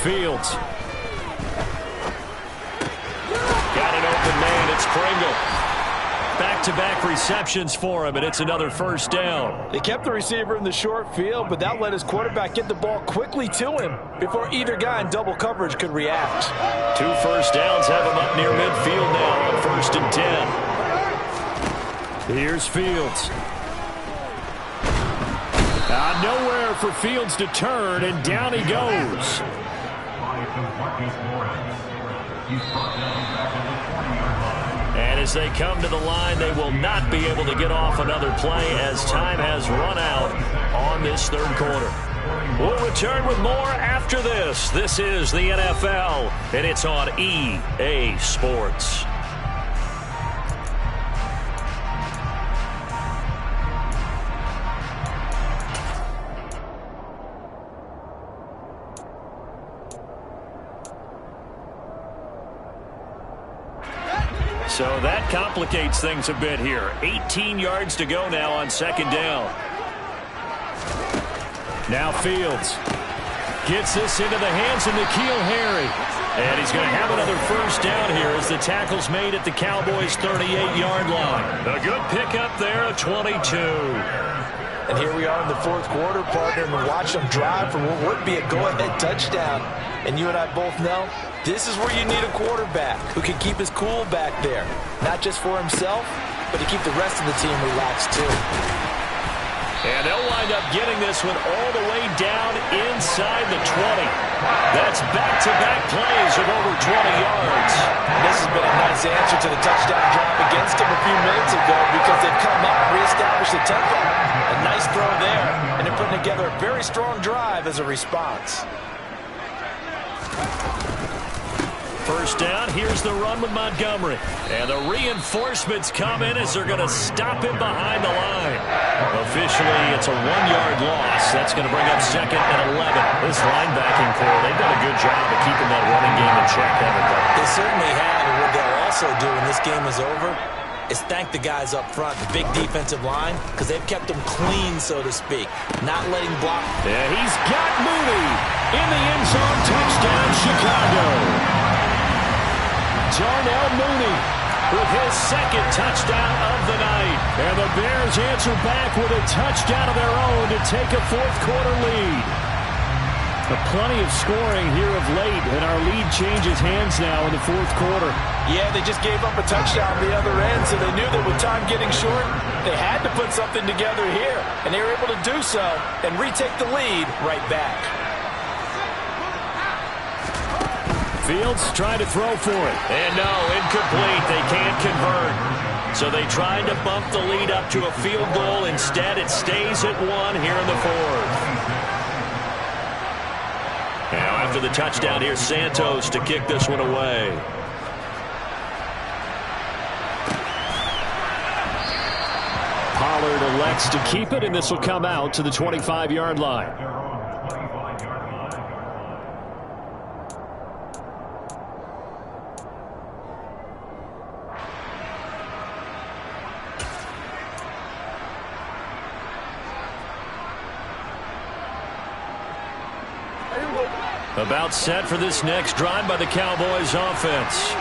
Fields. Got an open man, it's Pringle. Back-to-back receptions for him, and it's another 1st down. They kept the receiver in the short field, but that let his quarterback get the ball quickly to him before either guy in double coverage could react. 2 1st downs have him up near midfield now on 1st and 10. Here's Fields. Nowhere for Fields to turn, and down he goes. And as they come to the line, they will not be able to get off another play as time has run out on this 3rd quarter. We'll return with more after this. This is the NFL, and it's on EA Sports. So that complicates things a bit here. 18 yards to go now on 2nd down. Now Fields gets this into the hands of N'Keal Harry. And he's going to have another 1st down here as the tackle's made at the Cowboys' 38-yard line. A good pickup there, a 22. And here we are in the 4th quarter, partner, and watch them drive for what would be a go-ahead touchdown. And you and I both know this is where you need a quarterback who can keep his cool back there. Not just for himself, but to keep the rest of the team relaxed too. And they'll wind up getting this one all the way down inside the 20. That's back-to-back plays of over 20 yards. And this has been a nice answer to the touchdown drive against them a few minutes ago because they've come up and reestablished the tempo. A nice throw there, and they're putting together a very strong drive as a response. 1st down, here's the run with Montgomery. And the reinforcements come in as they're going to stop him behind the line. Officially, it's a 1-yard loss. That's going to bring up 2nd and 11. This linebacking core, they've done a good job of keeping that running game in check, haven't they? They certainly have, and what they'll also do when this game is over is thank the guys up front, the big defensive line, because they've kept them clean, so to speak, not letting block. Yeah, he's got Mooney in the end zone. Touchdown, Chicago. Darnell Mooney with his 2nd touchdown of the night. And the Bears answer back with a touchdown of their own to take a 4th quarter lead. Plenty of scoring here of late, and our lead changes hands now in the fourth quarter. Yeah, they just gave up a touchdown the other end, so they knew that with time getting short, they had to put something together here, and they were able to do so and retake the lead right back. Fields trying to throw for it. And no, incomplete. They can't convert. So they tried to bump the lead up to a field goal. Instead, it stays at 1 here in the fourth. Now, after the touchdown, here's Santos to kick this one away. Pollard elects to keep it, and this will come out to the 25-yard line. Their own 25-yard line. About set for this next drive by the Cowboys offense.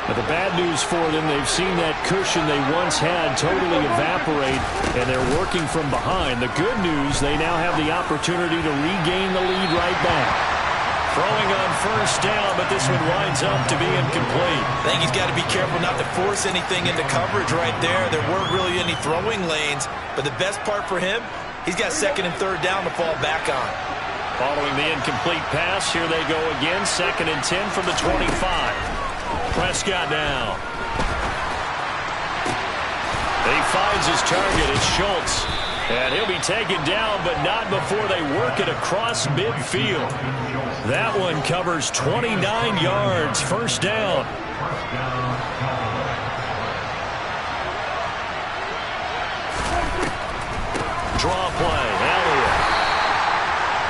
But the bad news for them, they've seen that cushion they once had totally evaporate, and they're working from behind. The good news, they now have the opportunity to regain the lead right back. Throwing on first down, but this one winds up to be incomplete. I think he's got to be careful not to force anything into coverage right there. There weren't really any throwing lanes, but the best part for him, he's got second and third down to fall back on. Following the incomplete pass, here they go again. 2nd and 10 from the 25. Prescott now. He finds his target. It's Schultz. And he'll be taken down, but not before they work it across midfield. That one covers 29 yards. First down. Draw play. Elliott.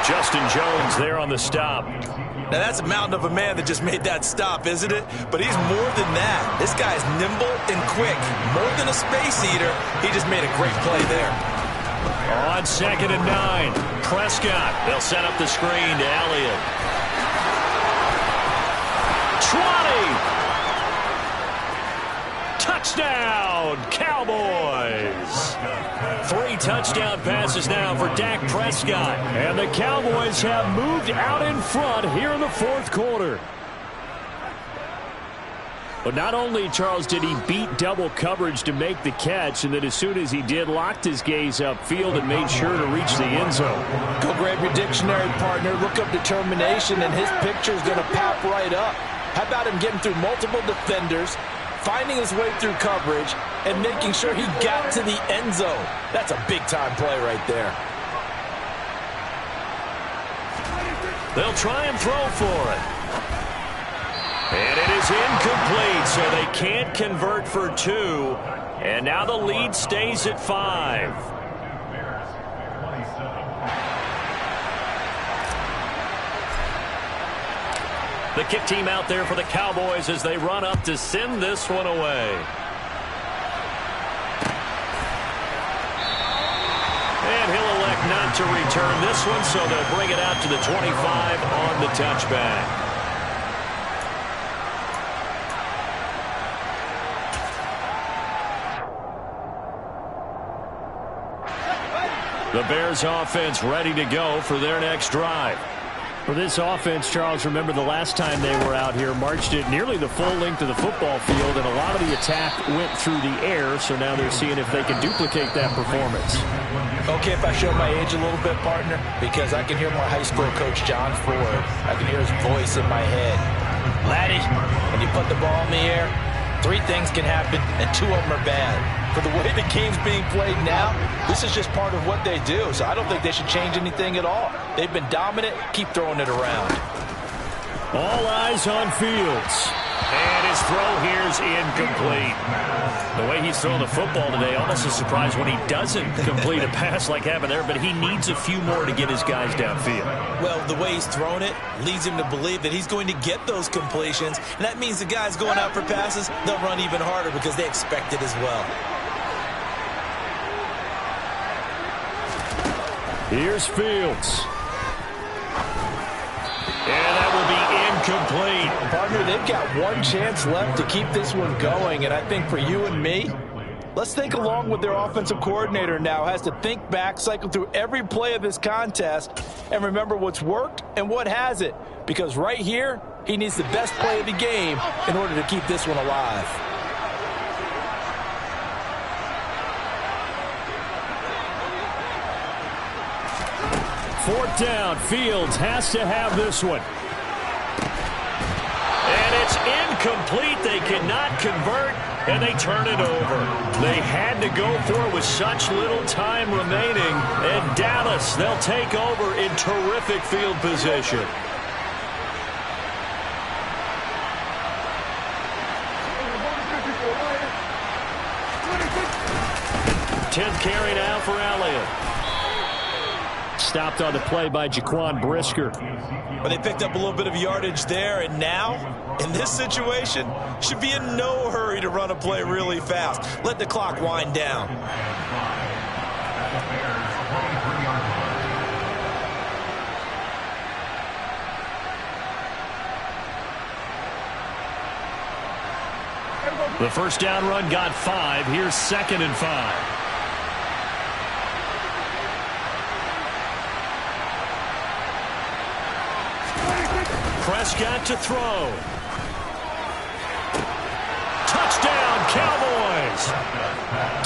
Justin Jones there on the stop. Now, that's a mountain of a man that just made that stop, isn't it? But he's more than that. This guy's nimble and quick. More than a space eater, he just made a great play there. On 2nd and 9, Prescott. They'll set up the screen to Elliott. 20! Touchdown, Cowboys! 3 touchdown passes now for Dak Prescott. And the Cowboys have moved out in front here in the fourth quarter. But not only, Charles, did he beat double coverage to make the catch, and then as soon as he did, locked his gaze upfield and made sure to reach the end zone. Go grab your dictionary, partner. Look up determination, and his picture is going to pop right up. How about him getting through multiple defenders, finding his way through coverage, and making sure he got to the end zone? That's a big-time play right there. They'll try and throw for it. And it is incomplete, so they can't convert for 2. And now the lead stays at 5. The kick team out there for the Cowboys as they run up to send this one away. And he'll elect not to return this one, so they'll bring it out to the 25 on the touchback. The Bears offense ready to go for their next drive. For this offense, Charles, remember the last time they were out here, marched it nearly the full length of the football field, and a lot of the attack went through the air, so now they're seeing if they can duplicate that performance. Okay, if I show my age a little bit, partner, because I can hear my high school coach, John Ford. I can hear his voice in my head. Laddie, when you put the ball in the air, 3 things can happen, and 2 of them are bad. For the way the game's being played now, this is just part of what they do, so I don't think they should change anything at all. They've been dominant. Keep throwing it around. All eyes on Fields. And his throw here is incomplete. The way he's throwing the football today, almost a surprise when he doesn't complete a pass like happened there, but he needs a few more to get his guys downfield. Well, the way he's thrown it leads him to believe that he's going to get those completions, and that means the guys going out for passes, they'll run even harder because they expect it as well. Here's Fields. And that will be incomplete. Partner, they've got 1 chance left to keep this one going, and I think for you and me, Let's think along with their offensive coordinator now. Has to think back, cycle through every play of this contest, and remember what's worked and what hasn't. Because right here, he needs the best play of the game in order to keep this one alive. Fourth down. Fields has to have this one. And it's incomplete. They cannot convert, and they turn it over. They had to go for it with such little time remaining. And Dallas, they'll take over in terrific field position. 10th carry now for Elliott. Stopped on the play by Jaquan Brisker. But they picked up a little bit of yardage there, and now, in this situation, should be in no hurry to run a play really fast. Let the clock wind down. The first down run got 5. Here's 2nd and 5. Prescott to throw. Touchdown, Cowboys.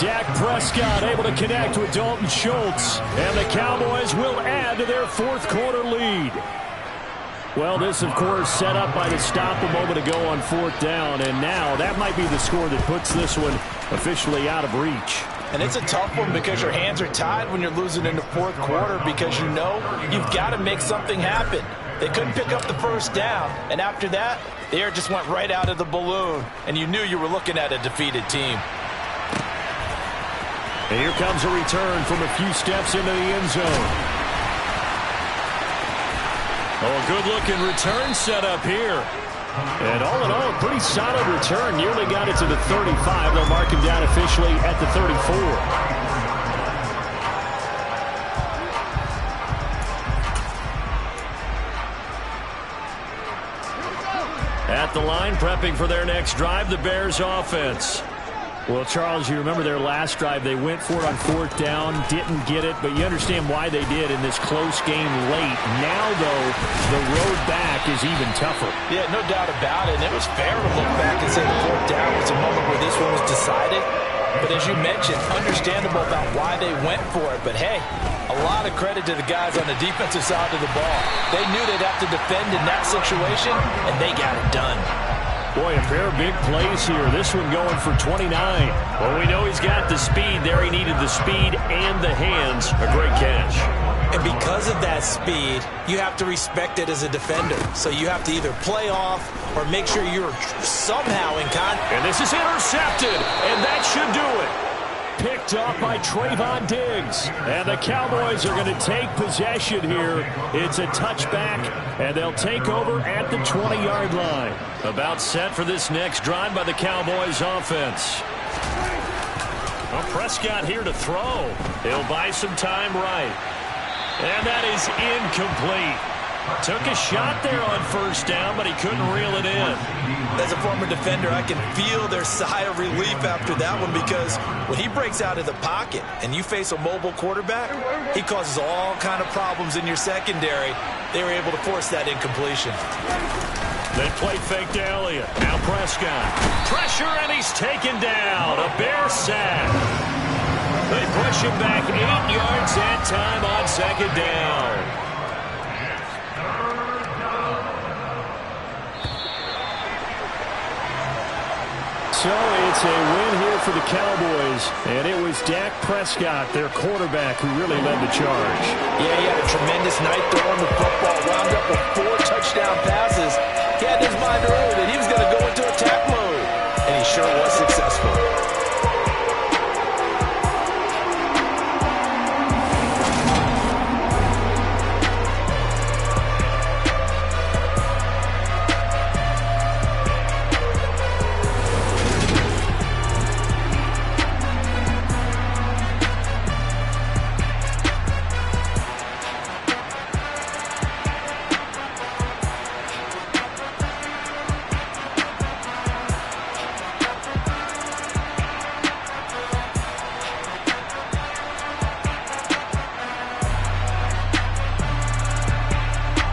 Dak Prescott able to connect with Dalton Schultz. And the Cowboys will add to their fourth quarter lead. Well, this, of course, set up by the stop a moment ago on fourth down. And now that might be the score that puts this one officially out of reach. And it's a tough one because your hands are tied when you're losing in the fourth quarter because you know you've got to make something happen. They couldn't pick up the first down, and after that, the air just went right out of the balloon, and you knew you were looking at a defeated team. And here comes a return from a few steps into the end zone. Oh, a good-looking return set up here. And all in all, a pretty solid return. Nearly got it to the 35. They'll mark him down officially at the 34. At the line, prepping for their next drive, the Bears offense. Well, Charles, you remember their last drive. They went for it on fourth down, didn't get it, but you understand why they did in this close game late. Now, though, the road back is even tougher. Yeah, no doubt about it. And it was fair to look back and say the fourth down was a moment where this one was decided. But as you mentioned, understandable about why they went for it. But, hey, a lot of credit to the guys on the defensive side of the ball. They knew they'd have to defend in that situation, and they got it done. Boy, a pair of big plays here. This one going for 29. Well, we know he's got the speed there. He needed the speed and the hands. A great catch. And because of that speed, you have to respect it as a defender. So you have to either play off or make sure you're somehow in contact. And this is intercepted, and that should do it. Picked off by Trayvon Diggs. And the Cowboys are going to take possession here. It's a touchback, and they'll take over at the 20-yard line. About set for this next drive by the Cowboys offense. Well, Prescott here to throw. He'll buy some time right. And that is incomplete. Took a shot there on first down, but he couldn't reel it in. As a former defender, I can feel their sigh of relief after that one because when he breaks out of the pocket and you face a mobile quarterback, he causes all kind of problems in your secondary. They were able to force that incompletion. They play fake to Elliott. Now Prescott. Pressure, and he's taken down. A Bear sack. They push him back 8 yards that time on second down. So it's a win here for the Cowboys, and it was Dak Prescott, their quarterback, who really led the charge. Yeah, he had a tremendous night throwing the football, wound up with